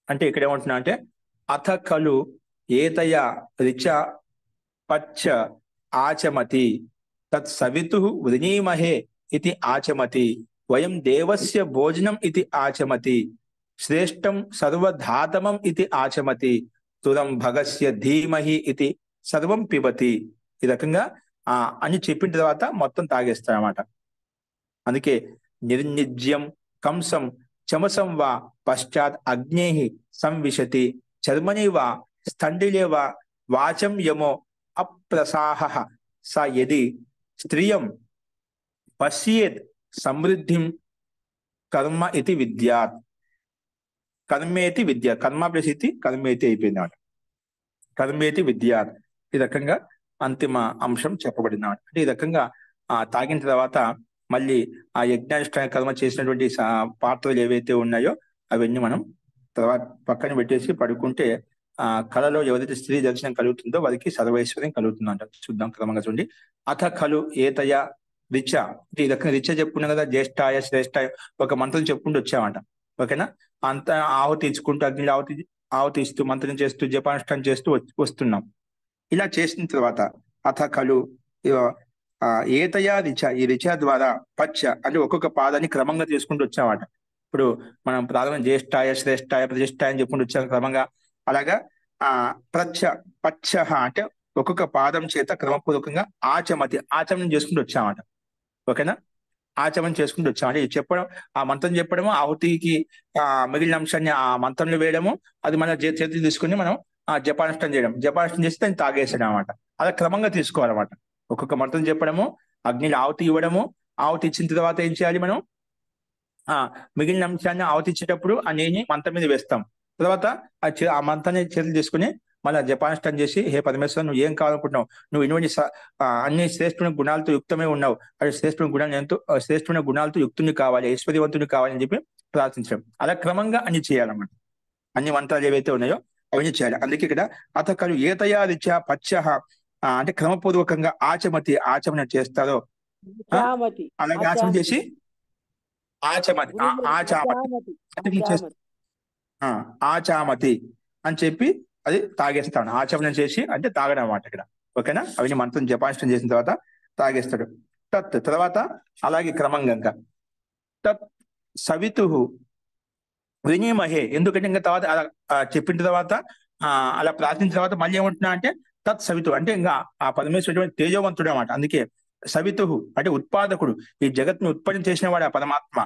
అంటే ఇక్కడ ఏమంటున్నా అంటే అథ ఖలు ఏతయా రిచ పచ్చ ఆచమతి తత్సవితుః వృణీమహే ఇతి ఆచమతి. వయం దేవస్య భోజనం ఇతి ఆచమతి. శ్రేష్టం సర్వధాతమం ఇతి ఆచమతి. తురం భగస్య ధీమహి ఇతి సర్వం పిబతి. ఈ రకంగా అని చెప్పిన తర్వాత మొత్తం తాగేస్తారన్నమాట. అందుకే నిర్నిజ్యం కంసం చమసం వా పశ్చాత్ అగ్నేః సంవిశతి చర్మణి వా స్థండిలే వా వాచం యమో అప్రసాహః స యది స్త్రియం పశ్యేత్ సమృద్ధిం కర్మ ఇతి విద్యాత్. కర్మేతి విద్య, కర్మ ప్లస్ ఇది కర్మేతి అయిపోయింది అన్నమాట. కర్మేతి విద్యాత్. ఈ రకంగా అంతిమ అంశం చెప్పబడింది. అంటే ఈ రకంగా తాగిన తర్వాత మళ్ళీ ఆ యజ్ఞానుష్ఠాన కర్మ చేసినటువంటి పాత్రలు ఏవైతే ఉన్నాయో అవన్నీ మనం తర్వాత పక్కన పెట్టేసి పడుకుంటే కళలో ఎవరైతే స్త్రీ దర్శనం కలుగుతుందో వారికి సర్వైశ్వర్యం కలుగుతుంది అంట. చూద్దాం క్రమంగా చూడండి. అథ ఖలు ఏతయ రిచ, ఈ రకంగా రిచ చెప్పుకున్నాం కదా, జ్యేష్ఠాయ శ్రేష్ఠాయ ఒక మంత్రం చెప్పుకుంటూ వచ్చామంట. ఓకేనా? అంత ఆహుతి ఇచ్చుకుంటూ అగ్ని ఆహుతి ఇస్తూ మంత్రం చేస్తూ జపానుష్ఠానం చేస్తూ వస్తున్నాం. ఇలా చేసిన తర్వాత అథ ఖలు ఏతయా రిచ, ఈ రిచ ద్వారా పచ్చ అంటే ఒక్కొక్క పాదాన్ని క్రమంగా తీసుకుంటూ వచ్చామట. ఇప్పుడు మనం ప్రారంభం జ్యేష్ఠాయ శ్రేష్ఠాయ ప్రతిష్ఠాయ అని చెప్పుకుంటూ వచ్చాం క్రమంగా. అలాగా పచ్చ అంటే ఒక్కొక్క పాదం చేత క్రమపూర్వకంగా ఆచమనం చేసుకుంటూ వచ్చామట. ఓకేనా? ఆచమనం చేసుకుంటూ వచ్చామంటే చెప్పడం, ఆ మంత్రం చెప్పడము, ఆహుతికి మిగిలిన అంశాన్ని ఆ మంత్రంలో వేయడము, అది మన చేతులు తీసుకుని మనం జపానుష్ఠానం చేయడం, జపానుష్ఠానం చేసి దాన్ని తాగేసడం అనమాట. అలా క్రమంగా తీసుకోవాలన్నమాట. ఒక్కొక్క మంత్రం చెప్పడము, అగ్నిలో ఆహుతి ఇవ్వడము, ఆహుతి ఇచ్చిన తర్వాత ఏం చేయాలి మనం, మిగిలిన అంశాన్ని ఆహుతి ఇచ్చేటప్పుడు ఆ నెయ్యిని మంత్రం మీద వేస్తాం. తర్వాత ఆ మంత్రాన్ని చేతులు తీసుకుని మళ్ళీ జపానుష్ఠానం చేసి, హే పరమేశ్వర, నువ్వు ఏం కావాలనుకుంటున్నావు, నువ్వు ఇటువంటి అన్ని శ్రేష్ఠమైన గుణాలతో యుక్తమే ఉన్నావు, అది శ్రేష్ఠమైన గుణాలతో యుక్తుని కావాలి, ఐశ్వర్యవంతుని కావాలి అని చెప్పి ప్రార్థించడం. అలా క్రమంగా అన్ని చేయాలన్నమాట. అన్ని మంత్రాలు ఏవైతే ఉన్నాయో అవన్నీ చేయాలి. అందుకే ఇక్కడ అత ఖలు ఏతయా రిచ పచ్చ అంటే క్రమపూర్వకంగా ఆచమన చేస్తారో, అలాగే ఆచమన చేసి ఆచామతి అని చెప్పి అది తాగేస్తాడు. ఆచమనం చేసి అంటే తాగడం అన్నమాట ఇక్కడ. ఓకేనా? అవన్నీ మంత్రం జపానుష్ఠానం చేసిన తర్వాత తాగేస్తాడు. తర్వాత అలాగే క్రమంగా తత్ సవితుః వృణీమహే, ఎందుకంటే ఇంకా తర్వాత అలా చెప్పిన తర్వాత అలా ప్రార్థించిన తర్వాత మళ్ళీ ఏమంటున్నా అంటే తత్ సవితు అంటే ఇంకా ఆ పరమేశ్వరుడు తేజవంతుడు అన్నమాట. అందుకే సవితుః అంటే ఉత్పాదకుడు, ఈ జగత్ను ఉత్పత్తి చేసిన వాడు ఆ పరమాత్మ,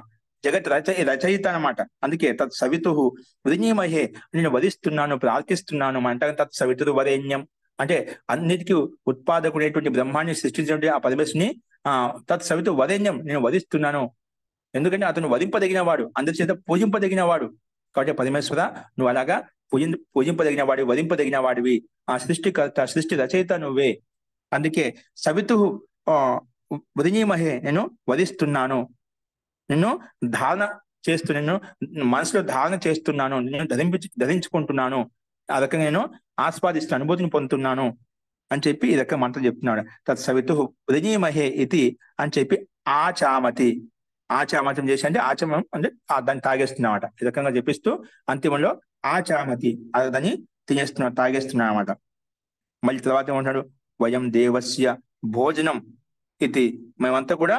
జగత్ రచయిత అనమాట. అందుకే తత్ సవితుః వృణీమహే, నేను వధిస్తున్నాను, ప్రార్థిస్తున్నాను అంటే తత్ సవితురు వరేణ్యం అంటే అన్నిటికీ ఉత్పాదకుడైనటువంటి బ్రహ్మాన్ని సృష్టించినటువంటి ఆ పరమేశ్వరుని తత్ సవితు వరేణ్యం నేను వధిస్తున్నాను. ఎందుకంటే అతను వధింపదగిన వాడు, అందరి చేత పూజింపదగిన వాడు. కాబట్టి పరమేశ్వర, నువ్వు అలాగా పూజింపదగిన వాడివి, వధింపదగిన వాడివి, ఆ సృష్టికర్త, సృష్టి రచయిత నువ్వే. అందుకే సవితుః వృణీమహే, నేను వధిస్తున్నాను, నిన్ను నిన్ను మనసులో ధారణ చేస్తున్నాను, నేను ధరించుకుంటున్నాను, ఆ రకంగా నేను ఆస్వాదిస్తూ అనుభూతిని పొందుతున్నాను అని చెప్పి ఈ రకంగా మంత్రం చెప్తున్నాడు. తత్ సవితుః వృణీమహే ఇది అని చెప్పి ఆచామతం చేసి అంటే ఆచమనం అంటే దాన్ని తాగేస్తున్నమాట. ఈ రకంగా చెప్పిస్తూ అంతిమంలో ఆచామతి దాన్ని తాగేస్తున్నా అనమాట. మళ్ళీ తర్వాత ఏమంటాడు, వయం దేవస్య భోజనం ఇది, మేమంతా కూడా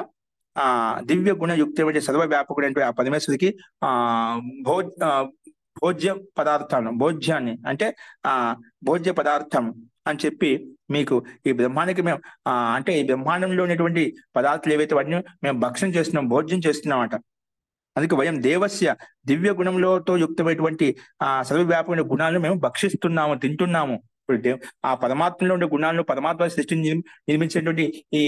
దివ్య గుణయుక్తమైన సర్వవ్యాపకుడైన ఆ పరమేశ్వరికి భోజ్యాన్ని అంటే భోజ్య పదార్థం అని చెప్పి మీకు ఈ బ్రహ్మాండానికి మేము అంటే ఈ బ్రహ్మాండంలో ఉన్నటువంటి పదార్థాలు ఏవైతే వాటిని మేము భక్షణ చేస్తున్నాం, భోజ్యం చేస్తున్నామట. అందుకే వయం దేవస్య దివ్య గుణంలోతో యుక్తమైనటువంటి సర్వవ్యాపకమైన గుణాలను మేము భక్షిస్తున్నాము, తింటున్నాము. ఇప్పుడు ఆ పరమాత్మలో ఉండే గుణాలను, పరమాత్మ సృష్టిని నిర్మించేటువంటి ఈ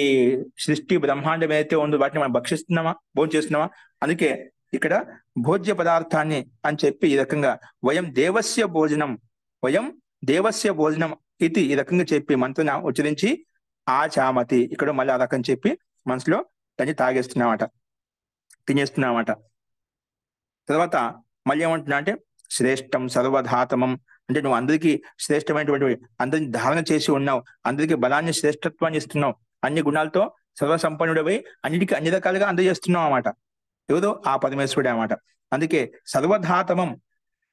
సృష్టి బ్రహ్మాండం ఏదైతే ఉందో వాటిని మనం భక్షిస్తున్నామా, భోజనం చేస్తున్నామా. అందుకే ఇక్కడ భోజ్య పదార్థాన్ని అని చెప్పి ఈ రకంగా వయం దేవస్య భోజనం ఇది ఈ రకంగా చెప్పి మంత్రం ఉచ్చరించి ఆచామతి, ఇక్కడ మళ్ళీ ఆ రకం చెప్పి మనసులో దాన్ని తాగేస్తున్నామట, తినేస్తున్నామట. తర్వాత మళ్ళీ ఏమంటున్నా అంటే శ్రేష్టం సర్వధాతమం, అంటే నువ్వు అందరికీ శ్రేష్టమైనటువంటి, అందరిని ధారణ చేసి ఉన్నావు, అందరికీ బలాన్ని శ్రేష్టత్వాన్ని ఇస్తున్నావు, అన్ని గుణాలతో సర్వసంపన్నుడిపై అన్నిటికీ అన్ని రకాలుగా అందజేస్తున్నావు అన్నమాట. ఎవరు? ఆ పరమేశ్వరుడే అన్నమాట. అందుకే సర్వధాతమం,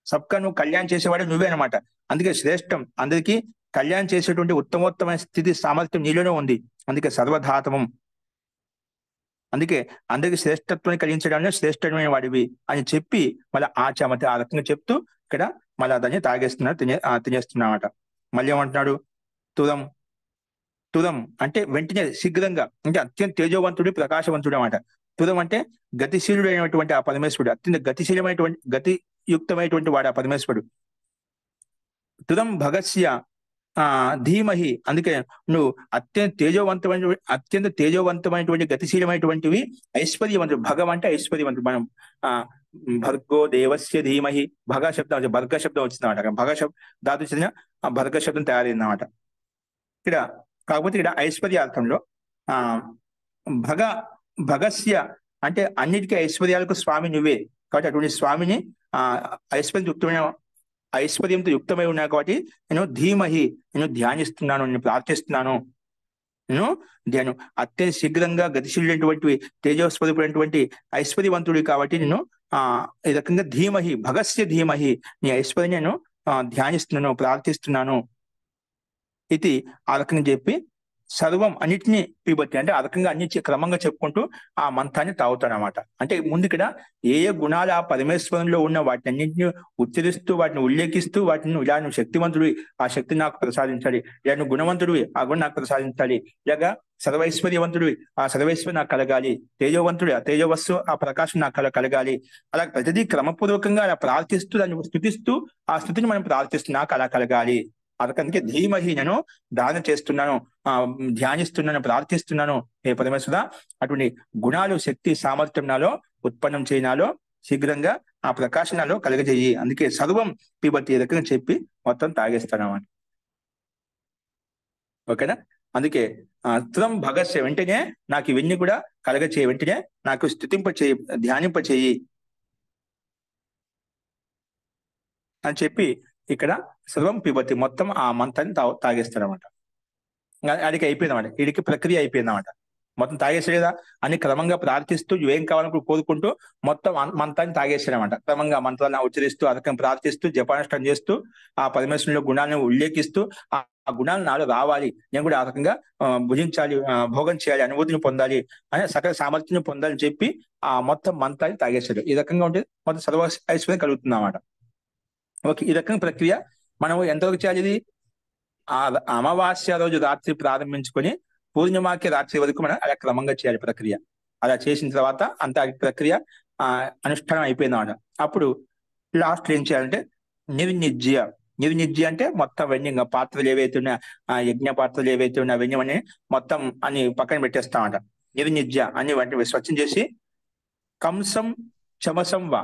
సబ్కా నువ్వు కళ్యాణ్ చేసేవాడు నువ్వే అనమాట. అందుకే శ్రేష్టం, అందరికీ కళ్యాణ్ చేసేటువంటి ఉత్తమోత్తమైన స్థితి సామర్థ్యం నీలోనే ఉంది. అందుకే సర్వధాతమం, అందుకే అందరికి శ్రేష్టత్వాన్ని కలిగించడానికి శ్రేష్టమైన వాడివి అని చెప్పి మళ్ళీ ఆచామతి ఆ రకంగా చెప్తూ ఇక్కడ మళ్ళీ దాన్ని తాగేస్తున్నాడు, తినేస్తున్నామట. మళ్ళీ ఏమంటున్నాడు? తురం, తురం అంటే వెంటనే శీఘ్రంగా, అంటే అత్యంత తేజోవంతుడు ప్రకాశవంతుడు అన్నమాట. తురం అంటే గతిశీలుడు అయినటువంటి ఆ పరమేశ్వరుడు, అత్యంత గతిశీలమైనటువంటి గతియుక్తమైనటువంటి వాడు ఆ పరమేశ్వరుడు. తురం భగస్య ధీమహి, అందుకే నువ్వు అత్యంత తేజోవంతమైనటువంటి గతిశీలమైనటువంటివి ఐశ్వర్యవంతుడు. భగం అంటే ఐశ్వర్యవంతుడు. మనం భర్గో దేవస్య ధీమహి, భగ శబ్దం, భర్గ శబ్దం వచ్చింది అన్నమాట. భగ శబ్దం ధాతు చెందిన భర్గ శబ్దం తయారైంది అన్నమాట ఇక్కడ. కాకపోతే ఇక్కడ ఐశ్వర్యార్థంలో ఆ భగ, భగస్య అంటే అన్నిటికీ ఐశ్వర్యాలకు స్వామి నువ్వే కాబట్టి అటువంటి స్వామిని ఐశ్వర్యంతో యుక్తమై ఉన్నావు కాబట్టి నేను ధీమహి, నేను ధ్యానిస్తున్నాను, నేను ప్రార్థిస్తున్నాను, నేను అత్యంత శీఘ్రంగా గతిశీలైనటువంటి తేజస్వరూపుడైనటువంటి ఐశ్వర్యవంతుడి కాబట్టి నేను ఈ రకంగా ధీమహి, భగస్య ధీమహి, నీ ఐశ్వర్యం నేను ధ్యానిస్తున్నాను, ప్రార్థిస్తున్నాను. ఇది ఆ రకంగా చెప్పి సర్వం అన్నిటినీ పిబట్టి, అంటే ఆ రకంగా అన్ని క్రమంగా చెప్పుకుంటూ ఆ మంత్రాన్ని తాగుతాడు అనమాట. అంటే ముందు ఇక్కడ ఏ ఏ గుణాలు ఆ పరమేశ్వరంలో ఉన్న వాటిని అన్నింటినీ ఉచ్చరిస్తూ, వాటిని ఉల్లేఖిస్తూ, వాటిని ఇలా నువ్వు శక్తివంతుడివి, ఆ శక్తి నాకు ప్రసాదించాలి, ఇలా నువ్వు గుణవంతుడివి, ఆ గుణం నాకు ప్రసాదించాలి, ఇలాగా సర్వైశ్వర్యవంతుడివి, ఆ సర్వైశ్వర్యం నాకు కలగాలి, తేజోవంతుడి ఆ తేజవస్సు ఆ ప్రకాశం నాకు కలగాలి, అలా ప్రతిదీ క్రమపూర్వకంగా అలా ప్రార్థిస్తూ దాన్ని స్థుతిస్తూ ఆ స్థితిని మనం ప్రార్థిస్తూ నాకు అలా కలగాలి. అందుకే ధీమహి, నేను దాన చేస్తున్నాను, ధ్యానిస్తున్నాను, ప్రార్థిస్తున్నాను, హే పరమేశ్వర అటువంటి గుణాలు శక్తి సామర్థ్యం నాలో ఉత్పన్నం చేయనాలో శీఘ్రంగా ఆ ప్రకాశం నాలో కలగజేయి. అందుకే సర్వం పిబతి రకంగా చెప్పి మొత్తం తాగేస్తాను అన్నమాట. ఓకేనా? అందుకే తురం భగస్య, వెంటనే నాకు ఇవన్నీ కూడా కలగచేయి, వెంటనే నాకు స్థుతింప చేయి, ధ్యానింప చేయి అని చెప్పి ఇక్కడ సర్వం పిబతి మొత్తం ఆ మంత్రాన్ని తాగేస్తాడు అనమాట. అడికి అయిపోయిందన్నమాట, వీడికి ప్రక్రియ అయిపోయిందన్నమాట. మొత్తం తాగేసాడు కదా అని క్రమంగా ప్రార్థిస్తూ ఏం కావాలని కోరుకుంటూ మొత్తం మంత్రాన్ని తాగేసాడనమాట. క్రమంగా మంత్రాలను ఉచ్చరిస్తూ ఆ రకంగా ప్రార్థిస్తూ జపానుష్ఠానం చేస్తూ ఆ పరమేశ్వరులో గుణాలను ఉల్లేఖిస్తూ ఆ గుణాలు నాలో రావాలి, నేను కూడా ఆ రకంగా భుజించాలి, భోగం చేయాలి, అనుభూతిని పొందాలి అనే సకల సామర్థ్యం పొందాలని చెప్పి ఆ మొత్తం మంత్రాన్ని తాగేశాడు. ఈ రకంగా ఉంటే మొత్తం సర్వ ఐశ్వర్యం కలుగుతుంది అన్నమాట. ఓకే, ఈ రకంగా ప్రక్రియ మనం ఎంతవరకు చేయాలి? ఇది ఆ అమావాస్య రోజు రాత్రి ప్రారంభించుకొని పూర్ణిమాకి రాత్రి వరకు మనం అలా క్రమంగా చేయాలి ప్రక్రియ. అలా చేసిన తర్వాత అంత ప్రక్రియ అనుష్ఠానం అయిపోయింది అన్నమాట. అప్పుడు లాస్ట్ ఏం చేయాలంటే నిర్నిజ్య. నిర్నిజ్య అంటే మొత్తం అవన్నీ పాత్రలు ఏవైతే ఉన్నాయో, ఆ యజ్ఞ పాత్రలు ఏవైతే ఉన్నాయో అవన్నీ మొత్తం అన్ని పక్కన పెట్టేస్తామంట. నిర్నిజ్య అన్ని వాటిని స్వచ్ఛం చేసి కంసం చమసం వా,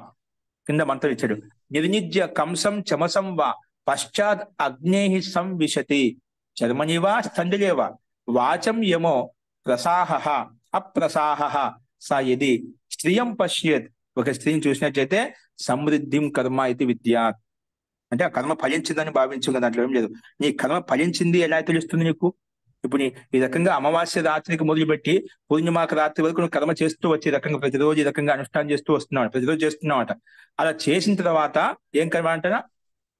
కింద మంత్రం ఇచ్చాడు, నిర్నిజ్య కంసం చమసం వా పశ్చాత్ అగ్నేహి సంవిశతి చర్మనివా స్థండిలేవా వాచం యమో ప్రసాహ అప్రసాహ స యది స్త్రియం పశ్యేత్. ఒక స్త్రీని చూసినట్లయితే సమృద్ధిం కర్మ ఇది విద్యాత్, అంటే ఆ కర్మ ఫలించిందని భావించు కదా, దాంట్లో ఏం లేదు. నీ కర్మ ఫలించింది ఎలా తెలుస్తుంది నీకు? ఇప్పుడు ఈ రకంగా అమావాస్య రాత్రికి మొదలుపెట్టి పూర్ణిమాక రాత్రి వరకు నువ్వు కర్మ చేస్తూ వచ్చి రకంగా ప్రతిరోజు ఈ రకంగా అనుష్ఠానం చేస్తూ వస్తున్నావు, ప్రతిరోజు చేస్తున్నావు. అలా చేసిన తర్వాత ఏం కర్మ అంటారా?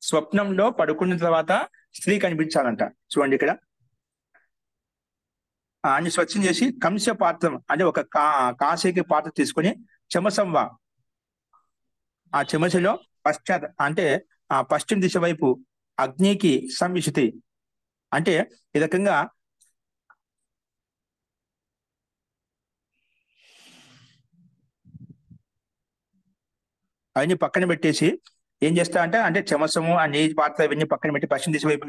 స్వప్నంలో పడుకున్న తర్వాత స్త్రీ కనిపించాలంట. చూడండి ఇక్కడ అన్ని స్వచ్ఛం చేసి కంస పాత్రం అంటే ఒక కాసేకి పాత్ర తీసుకొని చెమసంవా, ఆ చెమసలో పశ్చాత్ అంటే ఆ పశ్చిమ దిశ వైపు అగ్నికి సంవిశతి, అంటే ఈ రకంగా అవన్నీ పక్కన పెట్టేసి ఏం చేస్తా అంటే చెమసము ఆ నీటి పాత్ర ఇవన్నీ పక్కన పెట్టి పశ్చిమ దిశ వైపు,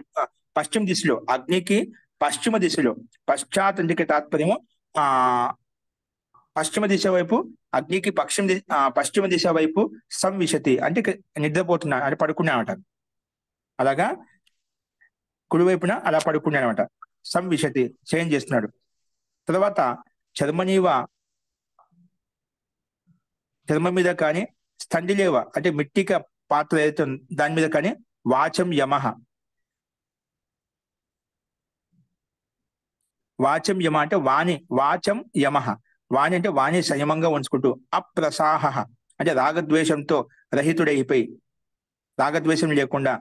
పశ్చిమ దిశలో అగ్నికి పశ్చిమ దిశలో, పశ్చాత్ అంటే తాత్పర్యము పశ్చిమ దిశ వైపు అగ్నికి పశ్చిమ దిశ వైపు సంవిశతి అంటే నిద్రపోతున్నా అంటే పడుకున్నా అనమాట. అలాగా కుడివైపున అలా పడుకున్నా అనమాట. సంవిశతి చేంజ్ చేస్తున్నాడు. తర్వాత చర్మనీవ చర్మం మీద కానీ, స్థండిలేవ అంటే మిట్టిక పాత్ర ఏదైతే దాని మీద కానీ, వాచం యమః వాచం యమ అంటే వాణి, వాచం యమః వాణి అంటే వాణి సంయమంగా ఉంచుకుంటూ, అప్రసాహ అంటే రాగద్వేషంతో రహితుడైపోయి, రాగద్వేషం లేకుండా,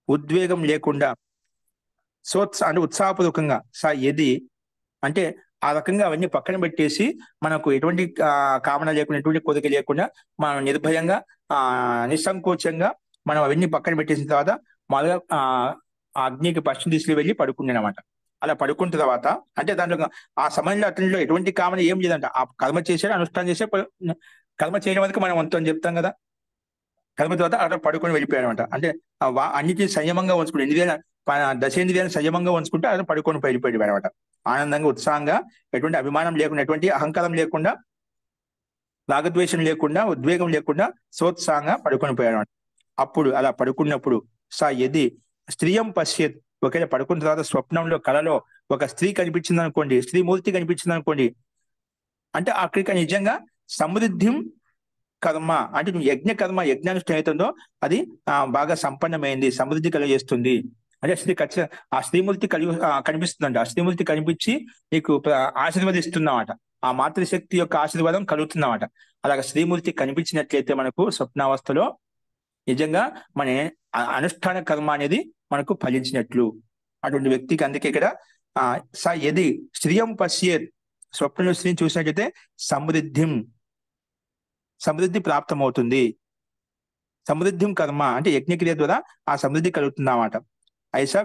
ఉద్వేగం లేకుండా, అంటే ఉత్సాహపూర్వకంగా యది అంటే ఆ రకంగా అవన్నీ పక్కన పెట్టేసి మనకు ఎటువంటి కామన లేకుండా, ఎటువంటి కోరిక లేకుండా మనం నిర్భయంగా నిస్సంకోచంగా మనం అవన్నీ పక్కన పెట్టేసిన తర్వాత మొదలుగా ఆ అగ్నికి పశ్చిమ దిశలో వెళ్ళి పడుకున్నానమాట. అలా పడుకున్న తర్వాత అంటే దాంట్లో ఆ సమయంలో అతనిలో ఎటువంటి కామన ఏం లేదంట. ఆ కర్మ చేసాడు, అనుష్ఠానం చేసే కర్మ చేయడం వరకు మనం వంతు అని చెప్తాం కదా. కర్మ తర్వాత అక్కడ పడుకొని వెళ్ళిపోయాడు అనమాట. అంటే అన్నిటి సంయమంగా ఉంచుకుంటే దశేంద్రియాన్ని సంయమంగా ఉంచుకుంటే అతను పడుకొని వెళ్ళిపోయాడు అనమాట. ఆనందంగా, ఉత్సాహంగా, ఎటువంటి అభిమానం లేకుండా, ఎటువంటి అహంకారం లేకుండా, రాగద్వేషం లేకుండా, ఉద్వేగం లేకుండా సోత్సాహంగా పడుకొని పోయాడు అనమాట. అప్పుడు అలా పడుకున్నప్పుడు యది స్త్రీయం పశ్యేత్ ఒకవేళ పడుకున్న తర్వాత స్వప్నంలో, కలలో ఒక స్త్రీ కనిపించింది అనుకోండి, స్త్రీమూర్తి కనిపించింది అనుకోండి, అంటే అక్కడికి నిజంగా సమృద్ధిం కర్మ అంటే నువ్వు యజ్ఞానుష్ఠానం అవుతుందో అది బాగా సంపన్నమైంది, సమృద్ధి కలిగజేస్తుంది. అంటే ఆ స్త్రీమూర్తి కనిపిస్తుందంట. ఆ స్త్రీమూర్తి కనిపించి నీకు ఆశీర్వదిస్తున్నమాట. ఆ మాతృశక్తి యొక్క ఆశీర్వాదం కలుగుతున్నమాట. అలాగే స్త్రీమూర్తి కనిపించినట్లయితే మనకు స్వప్నావస్థలో నిజంగా మన అనుష్ఠాన కర్మ అనేది మనకు ఫలించినట్లు. అటువంటి వ్యక్తికి అందుకే ఇక్కడ యది స్త్రియం పశ్యేత్ స్వప్నంలో స్త్రీని చూసినట్లయితే సమృద్ధి ప్రాప్తమవుతుంది. సమృద్ధిం కర్మ అంటే యజ్ఞక్రియ ద్వారా ఆ సమృద్ధి కలుగుతుందన్నమాట. ఐసా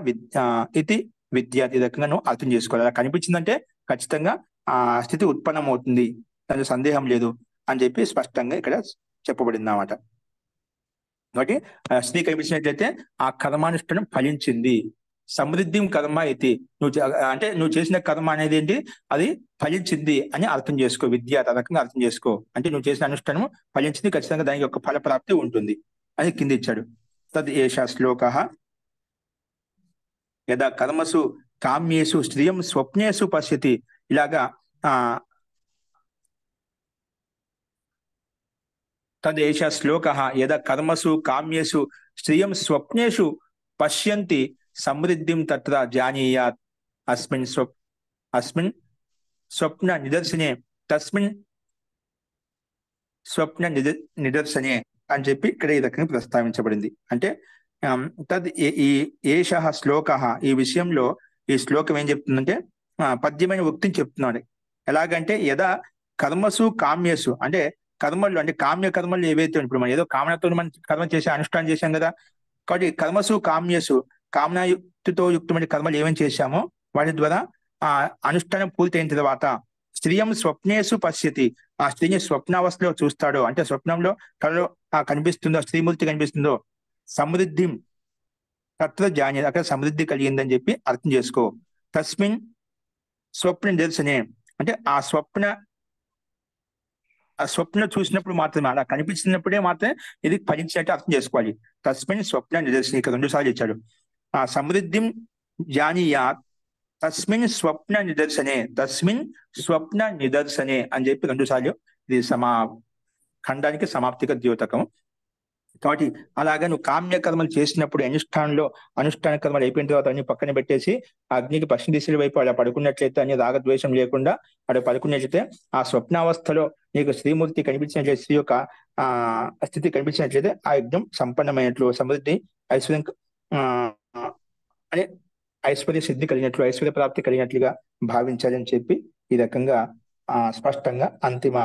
ఇది విద్య. ఈ రకంగా నువ్వు అర్థం చేసుకోవాలి. అలా కనిపించిందంటే ఖచ్చితంగా ఆ స్థితి ఉత్పన్నమవుతుంది, దాని సందేహం లేదు అని చెప్పి స్పష్టంగా ఇక్కడ చెప్పబడింది అన్నమాట. కాబట్టి స్త్రీ కనిపించినట్లయితే ఆ కర్మానుష్ఠానం ఫలించింది. సమృద్ధిం కర్మ ఇది నువ్వు చేసిన కర్మ అనేది ఏంటి, అది ఫలించింది అని అర్థం చేసుకో. విద్య రకంగా అర్థం చేసుకో. అంటే నువ్వు చేసిన అనుష్ఠానం ఫలించింది, ఖచ్చితంగా దానికి యొక్క ఫలప్రాప్తి ఉంటుంది అని కింద ఇచ్చాడు. తద్ ఏష శ్లోక యదా కర్మసు కామ్యేషు స్త్రియం స్వప్నేషు పశ్యతి. ఇలాగా తదేష శ్లోక యదా కర్మసు కామ్యేషు స్త్రియం స్వప్నేషు పశ్యంతి సమృద్ధిం తత్ర జానీయాత్ అస్మిన్ స్వప్న నిదర్శనే తస్మిన్ స్వప్న నిదర్శనే అని చెప్పి ఇక్కడ ఈ రకంగా ప్రస్తావించబడింది. అంటే ఏష శ్లోక, ఈ విషయంలో ఈ శ్లోకం ఏం చెప్తుందంటే పద్యమైన ఉక్తిని చెప్తున్నాడు. ఎలాగంటే యదా కర్మసు కామ్యసు అంటే కర్మలు అంటే కామ్య కర్మలు ఏవైతే ఇప్పుడు మనం ఏదో కామనతో మనం కర్మ చేసి అనుష్ఠానం చేశాం కదా. కాబట్టి కర్మసు కామ్యసు కామనాయుక్తితో యుక్తమైన కర్మలు ఏమేమి చేశామో వాటి ద్వారా ఆ అనుష్ఠానం పూర్తయిన తర్వాత స్త్రీయం స్వప్నేషు పశ్యతి, ఆ స్త్రీని స్వప్నావస్థలో చూస్తాడో అంటే స్వప్నంలో కళలో కనిపిస్తుందో, స్త్రీమూర్తి కనిపిస్తుందో, సమృద్ధి తత్ర జాని అక్కడ సమృద్ధి కలిగిందని చెప్పి అర్థం చేసుకో. తస్మిన్ స్వప్న నిదర్శనే అంటే ఆ స్వప్న చూసినప్పుడు మాత్రమే, అలా కనిపించినప్పుడే మాత్రమే ఇది ఫలించినట్టు అర్థం చేసుకోవాలి. తస్మిన్ స్వప్న నిదర్శన ఇక్కడ 2 సార్లు ఇచ్చాడు. ఆ సమృద్ధిం జానీయాత్ తస్మిన్ స్వప్న నిదర్శనే అని చెప్పి 2 సార్లు ఇది ఖండానికి సమాప్తిక ద్యోతకం. కాబట్టి అలాగా నువ్వు కామ్య కర్మలు చేసినప్పుడు అనుష్ఠాన కర్మలు అయిపోయిన తర్వాత అన్ని పక్కన పెట్టేసి అగ్నికి పశ్చిమ దిశల వైపు అలా పడుకున్నట్లయితే, అన్ని రాగద్వేషం లేకుండా అక్కడ పడుకున్నట్లయితే ఆ స్వప్నావస్థలో నీకు శ్రీమూర్తి కనిపించినట్లయితే, స్త్రీ యొక్క స్థితి కనిపించినట్లయితే ఆ యజ్ఞం సంపన్నమైనట్లు, సమృద్ధి ఐశ్వర్యం ఐశ్వర్య సిద్ధి కలిగినట్లు, ఐశ్వర్య ప్రాప్తి కలిగినట్లుగా భావించాలని చెప్పి ఈ రకంగా స్పష్టంగా అంతిమ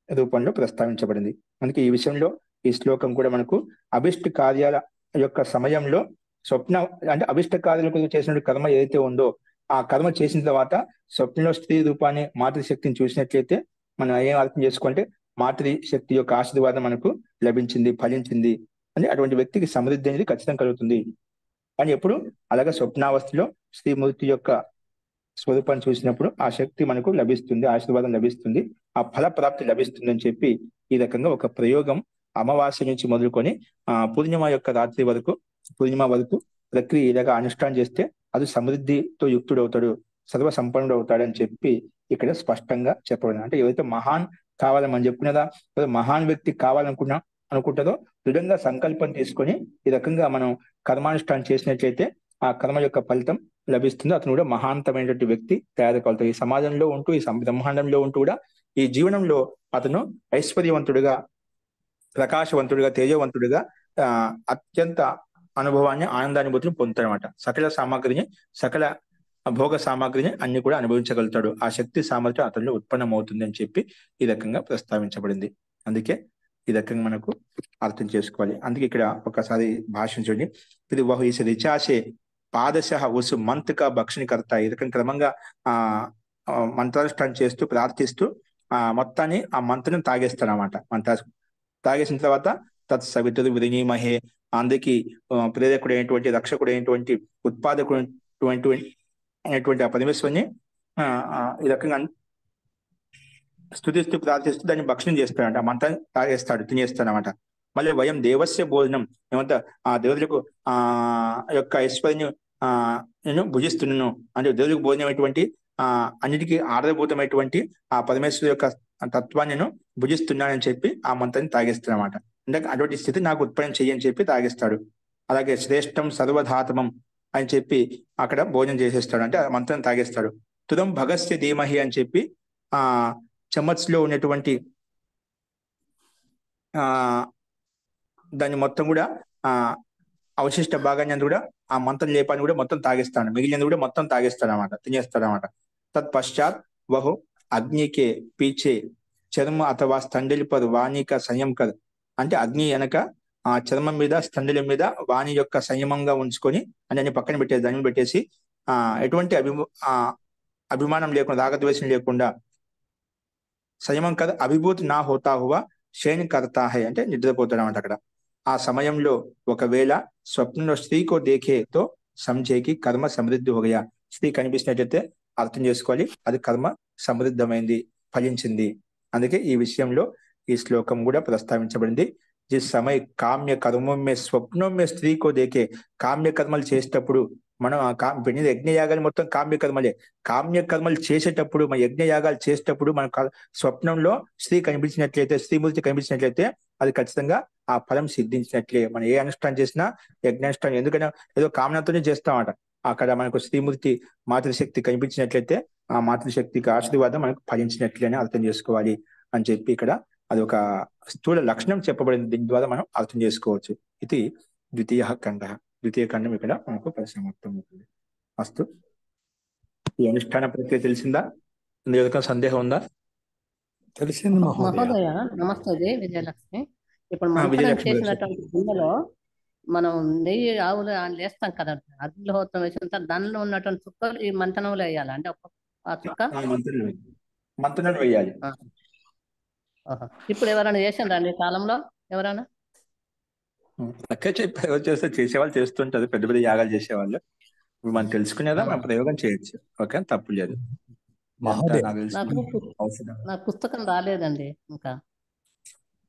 రూపంలో ప్రస్తావించబడింది. అందుకే ఈ విషయంలో ఈ శ్లోకం కూడా మనకు అభిష్ట కార్యాల యొక్క సమయంలో స్వప్న అంటే అభిష్ట కార్యాలకు చేసిన కర్మ ఏదైతే ఉందో ఆ కర్మ చేసిన తర్వాత స్వప్నంలో స్త్రీ రూపాన్ని, మాతృశక్తిని చూసినట్లయితే మనం ఏం అర్థం చేసుకుంటే మాతృశక్తి యొక్క ఆశీర్వాదం మనకు లభించింది, ఫలించింది అని అటువంటి వ్యక్తికి సమృద్ధి అనేది ఖచ్చితంగా కలుగుతుంది. కానీ ఎప్పుడు అలాగే స్వప్నావస్థలో శ్రీమూర్తి యొక్క స్వరూపాన్ని చూసినప్పుడు ఆ శక్తి మనకు లభిస్తుంది, ఆశీర్వాదం లభిస్తుంది, ఆ ఫల ప్రాప్తి లభిస్తుంది అని చెప్పి ఈ రకంగా ఒక ప్రయోగం అమావాస్య నుంచి మొదలుకొని పూర్ణిమ యొక్క రాత్రి వరకు, పూర్ణిమ వరకు ప్రక్రియ ఇలాగా అనుష్ఠానం చేస్తే అది సమృద్ధితో యుక్తుడవుతాడు, సర్వ సంపన్నుడు అవుతాడు అని చెప్పి ఇక్కడ స్పష్టంగా చెప్పబడింది. అంటే ఎవరైతే మహాన్ కావాలని మనం చెప్పుకున్నదా, మహాన్ వ్యక్తి అనుకుంటారో దృఢంగా సంకల్పం తీసుకొని ఈ రకంగా మనం కర్మానుష్ఠానం చేసినట్లయితే ఆ కర్మ యొక్క ఫలితం లభిస్తుంది. అతను కూడా మహాంతమైనటువంటి వ్యక్తి తయారు కావుతాడు. ఈ సమాజంలో ఉంటూ, ఈ బ్రహ్మాండంలో ఉంటూ కూడా ఈ జీవనంలో అతను ఐశ్వర్యవంతుడిగా, ప్రకాశవంతుడిగా, తేజవంతుడిగా అత్యంత అనుభవాన్ని, ఆనందానుభూతిని పొందుతాడనమాట. సకల భోగ సామాగ్రిని అన్ని కూడా అనుభవించగలుగుతాడు. ఆ శక్తి సామర్థ్యం అతనిలో ఉత్పన్నమవుతుంది అని చెప్పి ఈ రకంగా ప్రస్తావించబడింది. అందుకే ఈ రకంగా మనకు అర్థం చేసుకోవాలి. అందుకే ఇక్కడ ఒకసారి భాషను చూడండి. ఇది వహుయిస రిచాసే పాదశ ఉసు మంత్క భక్షణి కర్త. ఈ రకంగా క్రమంగా మంత్రానుష్ఠానం చేస్తూ ప్రార్థిస్తూ మొత్తాన్ని ఆ మంత్రం తాగేస్తాడు అనమాట. తాగేసిన తర్వాత తత్ సవితురు విరినీమహే, అందరికి ప్రేరకుడైనటువంటి, రక్షకుడైనటువంటి, ఉత్పాదకుడైనటువంటి ఆ పరమేశ్వరుని ఈ రకంగా స్తుతిస్తూ ప్రార్థిస్తూ దాన్ని భక్షణం చేస్తాడంట. ఆ మంత్రాన్ని తాగేస్తాడు, తినేస్తాడు అనమాట. మళ్ళీ వయం దేవస్య భోజనం, ఏమంతా ఆ దేవులకు యొక్క ఐశ్వర్యం నేను భుజిస్తున్నాను అంటే దేవుడికి భోజనమైనటువంటి అన్నిటికీ ఆధారభూతమైనటువంటి ఆ పరమేశ్వరు యొక్క తత్వాన్ని నేను భుజిస్తున్నానని చెప్పి ఆ మంత్రాన్ని తాగేస్తాడు అనమాట. అంటే అటువంటి స్థితి నాకు ఉత్పన్నం చెయ్యని చెప్పి తాగేస్తాడు. అలాగే శ్రేష్టం సర్వధాతమం అని చెప్పి అక్కడ భోజనం చేసేస్తాడు, అంటే ఆ మంత్రాన్ని తాగేస్తాడు. తుదం భగస్య ధీమహి అని చెప్పి చమ్మత్స్లో ఉన్నటువంటి దాన్ని మొత్తం కూడా అవశిష్ట భాగాన్ని కూడా ఆ మంత్రం లేపాన్ని కూడా మొత్తం తాగేస్తాడు, మిగిలినది కూడా మొత్తం తాగేస్తాడు అనమాట, తినేస్తాడు అనమాట. తత్పశ్చాత్ వహు అగ్నికే పీచే చర్మ అథవా స్థండిల్ పర్ వాణి కా సంయమ కర్. అంటే అగ్ని వెనక ఆ చర్మం మీద, స్థండిల మీద వాణి యొక్క సంయమంగా ఉంచుకొని అని పక్కన పెట్టేసి, దాన్ని పెట్టేసి ఎటువంటి అభిమానం లేకుండా, రాగద్వేషం లేకుండా, సంయమం కదా అభిభూతి నా హోతా హువా శయన్ కర్తా హై అంటే నిద్రపోతాడు అనమాట. అక్కడ ఆ సమయంలో ఒకవేళ స్వప్నంలో స్త్రీకో దేఖేతో సంజేకి కర్మ సమృద్ధి హోగయా. స్త్రీ కనిపించినట్లయితే అర్థం చేసుకోవాలి, అది కర్మ సమృద్ధమైంది, ఫలించింది. అందుకే ఈ విషయంలో ఈ శ్లోకం కూడా ప్రస్తావించబడింది. జిస్ సమయ కామ్య కర్మమే స్వప్నమే స్త్రీకో దేకే. కామ్య కర్మలు చేసేటప్పుడు మనం యజ్ఞయాగాలు మొత్తం కామ్యకర్మలే. కామ్యకర్మలు చేసేటప్పుడు, మన యజ్ఞయాగాలు చేసేటప్పుడు మన స్వప్నంలో స్త్రీ కనిపించినట్లయితే, స్త్రీమూర్తి కనిపించినట్లయితే అది ఖచ్చితంగా ఆ ఫలం సిద్ధించినట్లే. మనం ఏ అనుష్ఠానం చేసినా యజ్ఞానుష్ఠానం, ఎందుకంటే ఏదో కామనతోనే చేస్తామట. అక్కడ మనకు స్త్రీమూర్తి మాతృశక్తి కనిపించినట్లయితే ఆ మాతృశక్తికి ఆశీర్వాదం మనకు ఫలించినట్లే అని అర్థం చేసుకోవాలి అని చెప్పి ఇక్కడ అది ఒక స్థూల లక్షణం చెప్పబడింది. దీని ద్వారా మనం అర్థం చేసుకోవచ్చు. ఇది ద్వితీయ ఖండం ఇక్కడ మనకు పరిసమాప్తం అవుతుంది. అస్తు. ఈ అనుష్ఠాన ప్రక్రియ తెలిసిందా? ఇందులో సందేహం ఉందా? తెలిసింది మహోదయ. నమస్తే విజయలక్ష్మి. ఇప్పుడు మంత్రం చేసినటువంటి గిన్నెలో మనం నెయ్యి ఆవులు వేస్తాం కదా, అగ్నిహోత్రం వేసిన తర్వాత దానిలో ఉన్నటువంటి చుక్కలు ఈ మంతనంలో వేయాలి. అంటే ఆ చుక్క మంతనంలో వేయాలి. ఇప్పుడు ఎవరైనా చేసిండ్రా ఈ కాలంలో? ఎవరైనా ఎవరు చేస్తే చేసేవాళ్ళు చేస్తుంటారు, పెద్ద పెద్ద యాగాలు చేసేవాళ్ళు. ఇప్పుడు మనం తెలుసుకునేదా మనం ప్రయోగం చేయొచ్చు. ఓకే, తప్పు లేదు. నాకు పుస్తకం రాలేదండి ఇంకా.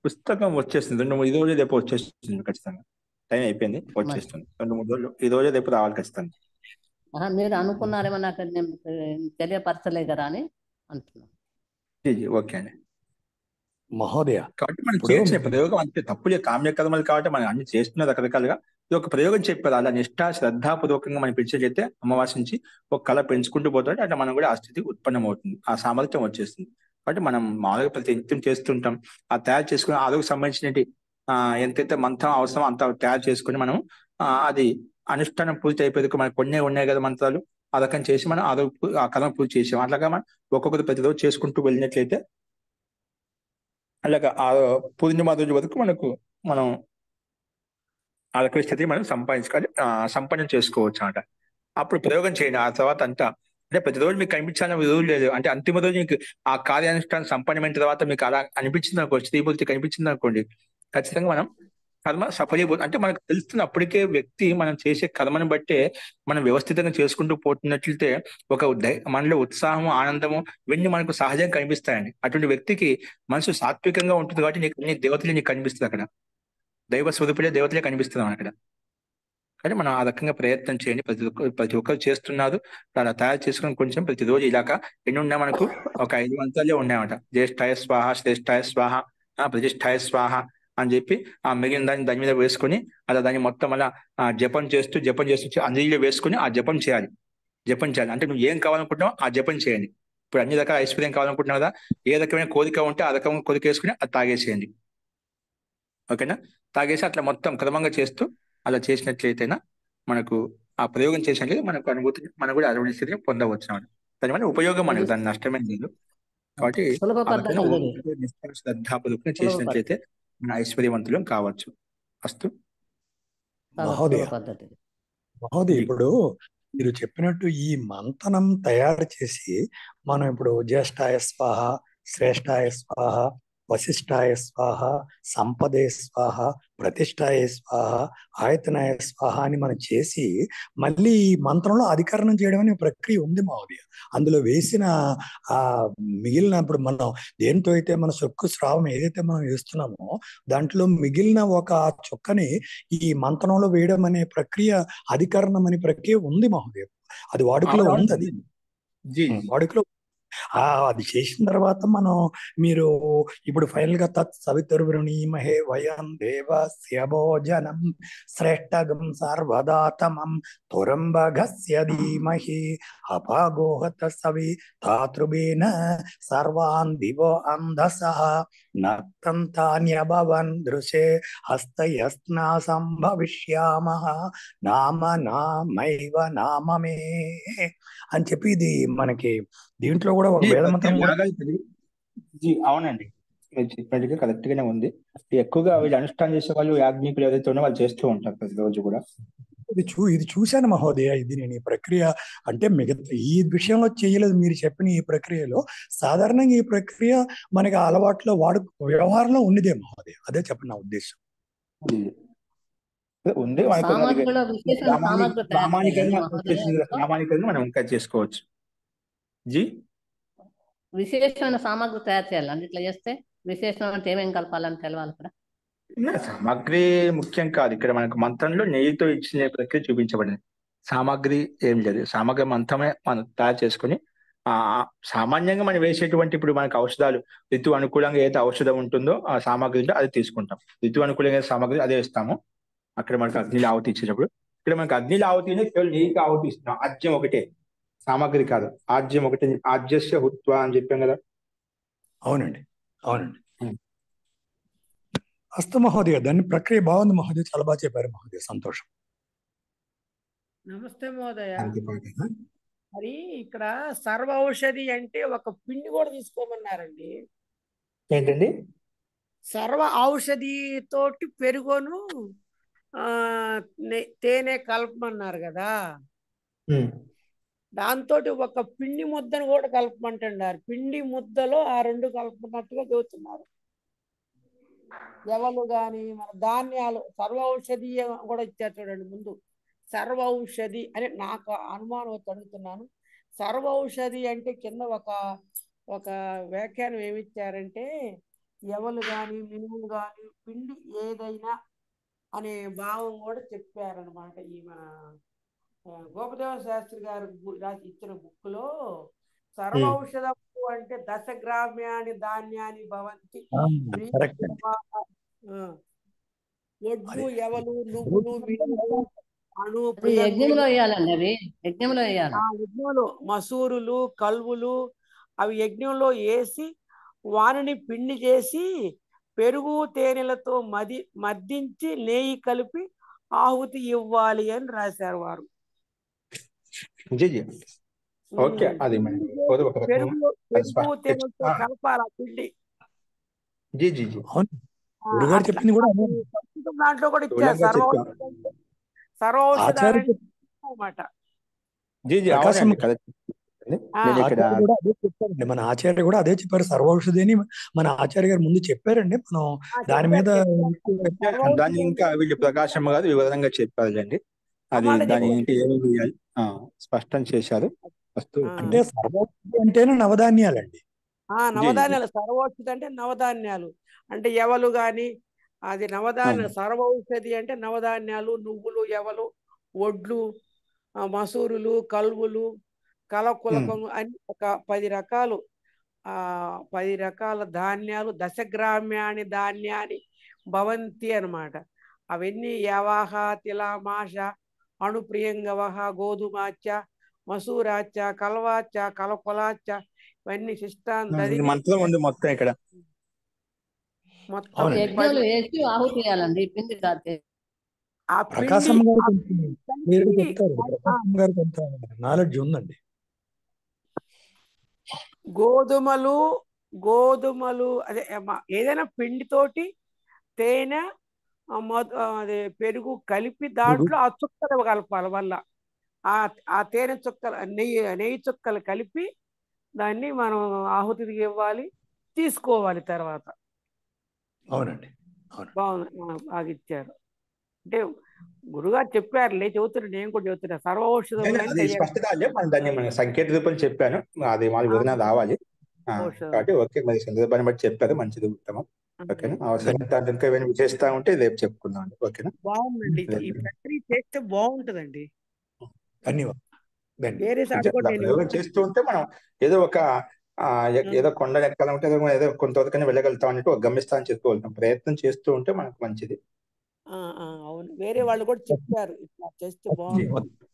పుస్తకం వచ్చేస్తుంది, 2-3 రోజులు రేపు వచ్చేస్తుంది ఖచ్చితంగా. టైం అయిపోయింది, వచ్చేస్తుంది. 2-3 రోజులు, ఈ రోజు రేపు రావాలి ఖచ్చితంగా. మీరు అనుకున్నారేమో, నాకు తెలియపరచలే కదా అని అంటున్నాను. ఓకే అండి మహోదయ. కాబట్టి మనం చేసిన ప్రయోగం అంతే, తప్పులే. కామ్యకర్మలు కాబట్టి మనం అన్ని చేస్తున్నది రకరకాలుగా. ఇది ఒక ప్రయోగం చెప్పారు. అలా నిష్ఠా శ్రద్ధాపూర్వకంగా మనం పెంచేదైతే అమావాస్య నుంచి ఒక కళ పెంచుకుంటూ పోతాడు, అట్లా మనం కూడా ఆ స్థితి ఉత్పన్నమవుతుంది, ఆ సామర్థ్యం వచ్చేస్తుంది. కాబట్టి మనం మామూలుగా ప్రతి నిత్యం చేస్తుంటాం. ఆ తయారు చేసుకుని ఆరోగ్య సంబంధించినవి ఎంతైతే మంత్రం అవసరం అంత తయారు చేసుకుని మనం అది అనుష్ఠానం పూర్తి అయిపోయేందుకు మనకు కొన్ని ఉన్నాయి కదా మంత్రాలు, ఆ రకం చేసి మనం ఆ కర్మ పూర్తి చేసాం. అట్లాగా మనం ఒక్కొక్కరు ప్రతిరోజు చేసుకుంటూ వెళ్ళినట్లయితే అలాగా ఆ పూర్ణిమ రోజు వరకు మనం ఆ రకమైన స్థితి మనం సంపన్నం చేసుకోవచ్చు అన్నమాట. అప్పుడు ప్రయోగం చేయండి. ఆ తర్వాత అంతా అంటే ప్రతిరోజు మీకు కనిపించాలని రోజు లేదు. అంటే అంతిమ రోజు మీకు ఆ కార్యానుష్ఠానం సంపన్నమైన తర్వాత మీకు అలా అనిపించింది అనుకోండి, స్త్రీమూర్తి కనిపించింది అనుకోండి, ఖచ్చితంగా మనం కర్మ సఫలీభూతం. అంటే మనకు తెలుస్తున్న అప్పటికే వ్యక్తి మనం చేసే కర్మను బట్టే మనం వ్యవస్థితంగా చేసుకుంటూ పోతున్నట్లయితే మనలో ఉత్సాహం, ఆనందము ఇవన్నీ మనకు సహజంగా కనిపిస్తాయండి. అటువంటి వ్యక్తికి మనసు సాత్వికంగా ఉంటుంది కాబట్టి నీకు దేవతలే నీకు కనిపిస్తుంది. అక్కడ దైవ స్వరూపులే దేవతలే కనిపిస్తున్నాం అక్కడ. కానీ మనం ఆ రకంగా ప్రయత్నం చేయండి. ప్రతి ఒక్కరు చేస్తున్నారు. అలా తయారు చేసుకుని కొంచెం ప్రతిరోజు ఇలాగా ఎన్ని ఉన్నాయి మనకు ఒక 5 మంత్రాలే ఉన్నాయన్నమాట. జ్యేష్ఠాయ స్వాహ, శ్రేష్ఠాయ స్వాహ, ప్రతిష్ఠాయ స్వాహ అని చెప్పి ఆ మిగిలిన దాని మీద వేసుకొని అలా దాన్ని మొత్తం అలా జపం చేస్తూ అంజలిలో వేసుకొని ఆ జపం చేయాలి. అంటే నువ్వు ఏం కావాలనుకుంటున్నావు ఆ జపం చేయండి. ఇప్పుడు అన్ని రకాల ఐశ్వర్యం కావాలనుకుంటున్నావు కదా, ఏ రకమైన కోరిక ఉంటే ఆ రకమైన కోరిక వేసుకుని అది తాగేసేయండి. ఓకేనా? తాగేసి అట్లా మొత్తం క్రమంగా చేస్తూ అలా చేసినట్లయితేనా మనకు ఆ ప్రయోగం చేసినట్లయితే మనకు అనుభూతి మనం కూడా అరవై స్థితిని పొందవచ్చు అన్నమాట. దానివల్ల ఉపయోగం మనకు, దాని నష్టమేం లేదు. కాబట్టి సులభ ఆ పద్ధతి రకంగా ఇది. శ్రద్ధాపూర్వకంగా సులభ పద్ధతి, చేసినట్లయితే మన ఐశ్వర్యవంతులం కావచ్చు. అస్తు. చాలా మహోదయ సులభ పద్ధతి. మహోదయ, జీ. ఇప్పుడు మీరు చెప్పినట్టు ఈ మంతనం తయారు చేసి మనం ఇప్పుడు జ్యేష్ఠాయ స్వాహ, శ్రేష్ఠాయ స్వాహ, వశిష్ఠాయ స్వాహ, సంపదే స్వాహ, ప్రతిష్ఠాయ స్వాహ, ఆయతనాయ స్వాహ అని మనం చేసి మళ్ళీ ఈ మంత్రంలో అధికరణం చేయడం అనే ప్రక్రియ ఉంది మహోదయ. అందులో వేసిన ఆ మిగిలిన ఇప్పుడు మనం దేంతో అయితే మన సొక్కు స్రావం ఏదైతే మనం వేస్తున్నామో దాంట్లో మిగిలిన ఒక చుక్కని ఈ మంత్రంలో వేయడం అనే ప్రక్రియ, అధికరణం అనే ప్రక్రియ ఉంది మహోదయ. అది వాడుకలో ఉంది. అది జీ వాడుకలో అది చేసిన తర్వాత మీరు ఇప్పుడు ఫైనల్ గా తత్ సవితుర్వృణీమహే వయం దేవస్య భోజనం శ్రేష్టగం సర్వదాతమం తురంబగస్య ధీమహి అపాగోహత సవి తాతృబేన సర్వాన్ దివో అంధసః నక్తంతాన్యభవన్ దృశే హస్తయస్నా సంభవిష్యామః నామ నామైవ నామమే అని చెప్పి ఇది మనకి దీంట్లో కూడా ఒక వేద మంత్రం కూడా. జీ అవునండి, మీరు చెప్పినట్టుగా కరెక్ట్ గానే ఉంది. ఎక్కువగా వీళ్ళు అనుష్ఠానం చేసే వాళ్ళు యాజ్ఞికులు ఎవరైతే ఉన్నారో వాళ్ళు చేస్తూ ఉంటారు ప్రతిరోజు కూడా. ఇది చూశాను మహోదయ. ఇది నేను ఈ ప్రక్రియ అంటే మిగతా ఈ విషయంలో చేయలేదు. మీరు చెప్పిన ఈ ప్రక్రియలో సాధారణంగా ఈ ప్రక్రియ మనకి అలవాట్లో వ్యవహారంలో ఉన్నదే మహోదయ. అదే చెప్పండి నా ఉద్దేశం. ఉంది సామాగ్రిలో విశేషమైన సామాగ్రి తయారు చేయాలండి మహోదయ. ప్రామాణికంగా మనం ఇంకా చేసుకోవచ్చు. జీ విశేషమైన సామాగ్రి తయారు చేయాలి అంటే ఇట్లా చేస్తే విశేషం అంటే ఏమేమి కలపాలని తెలవాలి కూడా. సామాగ్రి ముఖ్యం కాదు. ఇక్కడ మనకు మంత్రంలో నెయ్యితో ఇచ్చిన ప్రక్రియ చూపించబడింది. సామాగ్రి ఏం లేదు. సామాగ్రి మంత్రమే మనం తయారు చేసుకుని సామాన్యంగా మనం వేసేటువంటి ఇప్పుడు మనకు ఔషధాలు ఋతు అనుకూలంగా ఏదైతే ఔషధం ఉంటుందో ఆ సామాగ్రి ఉంటే అది తీసుకుంటాం. ఋతు అనుకూలంగా సామాగ్రి అదే ఇస్తాము. అక్కడ మనకు అగ్నిలో ఆవుతి ఇచ్చేటప్పుడు ఇక్కడ మనకు అగ్నిలో ఆవుతిని కేవలం నెయ్యికి ఆవుతి ఇస్తున్నాం. ఆజ్యం ఒకటే, సామాగ్రి కాదు. ఆజ్యం ఒకటే, ఆజ్యస్య హుత్వ అని చెప్పాం కదా. అవునండి. అస్తు మహోదయ, దాని ప్రక్రియ బాగుంది మహోదయ. చాలా బాగా చెప్పారు మహోదయ. సంతోషం. నమస్తే మహోదయ. మరి ఇక్కడ సర్వ ఔషధి అంటే ఒక పిండి కూడా తీసుకోమన్నారండి. ఏంటండి? సర్వ ఔషధి తోటి పెరుగును తేనె కలపమన్నారు కదా. దాంతో ఒక పిండి ముద్దను కూడా కలపమంటున్నారు. పిండి ముద్దలో ఆ రెండు కలపమన్నట్టుగా చెబుతున్నారు. ఎవరు గాని మన ధాన్యాలు సర్వ ఔషధి కూడా ఇచ్చారు చూడండి ముందు. సర్వ ఔషధి అని నాకు అనుమానం అడుగుతున్నాను. సర్వ ఔషధి అంటే కింద ఒక వ్యాఖ్యానం ఏమిచ్చారంటే ఎవరు కానీ మినుములు కానీ పిండి ఏదైనా అనే భావం కూడా చెప్పారనమాట. ఈ మన గోపదేవ శాస్త్రి గారు రాసి ఇచ్చిన బుక్ లో సర్వ ఔషధము అంటే దశగ్రామ్యాని ధాన్యాన్ని భవంతి ఎగ్గు ఎవలు నువ్వులు మినుములు అణు యజ్ఞంలో వేయాలండి. అవి యజ్ఞంలో వేయాలి. యజ్ఞంలో మసూరులు కల్వులు అవి యజ్ఞంలో వేసి వానిని పిండి చేసి పెరుగు తేనెలతో మద్దించి నెయ్యి కలిపి ఆహుతి ఇవ్వాలి అని రాశారు వారు. పెరుగు తేనెలతో కలపాలి ఆ పిండి. చెప్పింది కూడా దాంట్లో కూడా ఇచ్చారు సర్వ ఔషధి అన్నమాట. మన ఆచార్య కూడా అదే చెప్పారు. సర్వౌషధి అని మన ఆచార్య గారు ముందు చెప్పారండి. మనం దాని మీద దాన్ని ఇంకా వీళ్ళు ప్రకాశం గారు వివరంగా చెప్పారండి. అది దాని ఏమి స్పష్టం చేశారు. అంటే సర్వౌషధి అంటేనే నవధాన్యాలండి. నవధాన్యాలు సర్వౌషధి అంటే నవధాన్యాలు అంటే ఎవలు గాని అది నవధాన్యాలు. సర్వౌషధి అంటే నవధాన్యాలు, నువ్వులు, ఎవలు, ఒడ్లు, మసూరులు, కలువులు, కలకులకం అని ఒక 10 రకాలు 10 రకాల ధాన్యాలు, దశగ్రామ్యాని ధాన్యాన్ని భవంతి అనమాట. అవన్నీ యవాహ, తిలామాష, అణుప్రియంగవహ, గోధుమాచ, మసూరాచ, కల్వాచ, కలకొలాచ, ఇవన్నీ శిష్టాంతది మంత్రం ఉంది మొత్తం ఇక్కడ. మొత్తం యజ్ఞంలో వేసి ఆహుతి చేయాలండి, పిండి కాదు. ఆ ప్రకాశం పిండి గారు కొంచెం క్లియర్గా చెప్తారు. ప్రకాశం గారు కొంత నాలెడ్జ్ ఉందండి. గోధుమలు అదే ఏదైనా పిండితోటి తేనె, అదే పెరుగు కలిపి దాంట్లో ఆ చుక్కలు కలపాలి. వల్ల ఆ తేనె చుక్కలు, నెయ్యి చుక్కలు కలిపి దాన్ని మనం ఆహుతికి ఇవ్వాలి, తీసుకోవాలి తర్వాత. అవునండి, అవును. బాగుంది, బాగా ఇచ్చారు. అంటే గురుగారు చెప్పారులే, చెబుతున్నా, నేను కూడా చెబుతున్నా. సర్వౌషధములు అది స్పష్టత అంటే దాన్ని మన సంకేత రూపంలో చెప్పాను. అది మా వివరణ రావాలి కాబట్టి ఓకే, మరి సందర్భాన్ని బట్టి చెప్పారు, మంచిది, ఉత్తమం. ఓకేనా, అవసరం దాంట్లో ఇంకా ఏమైనా విశేషత ఉంటే రేపు చెప్పుకుందాం అండి. ఓకేనా, బాగుందండి. ఈ ప్రక్రియ చేస్తే బాగుంటదండి. ధన్యవాదాలు. వేరే సార్ కూడా నేను చేస్తూ ఉంటే మనం ఏదో ఒక ఏదో కొండ ఎక్కాలంటే ఏదో కొంతవరకైనా వెళ్ళగలుగుతాం అన్నట్టు ఒక గమ్యస్థానం చెప్పుకోగలుగుతాం. ప్రయత్నం చేస్తూ ఉంటే మనకు మంచిది. అవును, వేరే వాళ్ళు కూడా చెప్పారు ఇట్లా చేస్తే బాగుంటుంది.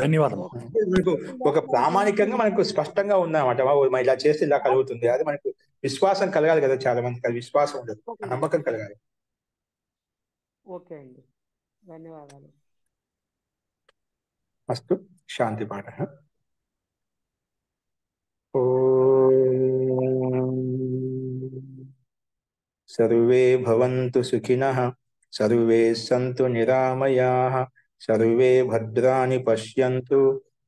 ధన్యవాదాలు. మనకు ఒక ప్రామాణికంగా మనకు స్పష్టంగా ఉందన్నమాట. ఇలా చేస్తే ఇలా కలుగుతుంది. అది మనకు విశ్వాసం కలగాలి కదా, చాలా మందికి అది విశ్వాసం ఉండదు, నమ్మకం కలగాలి. ఓకే అండి, ధన్యవాదాలు. అస్తు, శాంతి పాఠ. సర్వే భవంతు సుఖినః, సర్వే సంతు నిరామయాః, సర్వే భద్రాణి పశ్యంతు,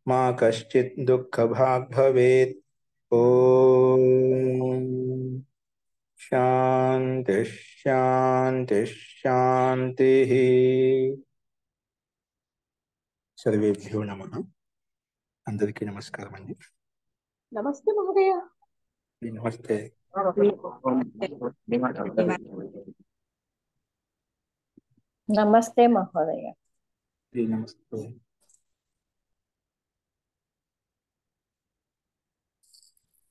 మా కశ్చిత్ దుఃఖభాగ్ భవేత్. ఓం శాంతి శాంతి శాంతి. సర్వేభ్యో నమః. అందరికీ నమస్కారం అండి. నమస్తే మహోదయ. నమస్తే. నమస్తే మహోదయ. నమస్తే.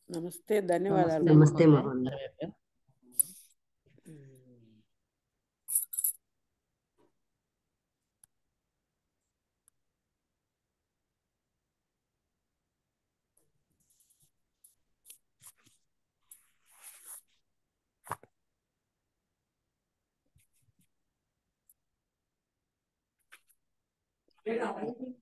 నమస్తే, ధన్యవాదాలు. నమస్తే మహోదయ. Yeah.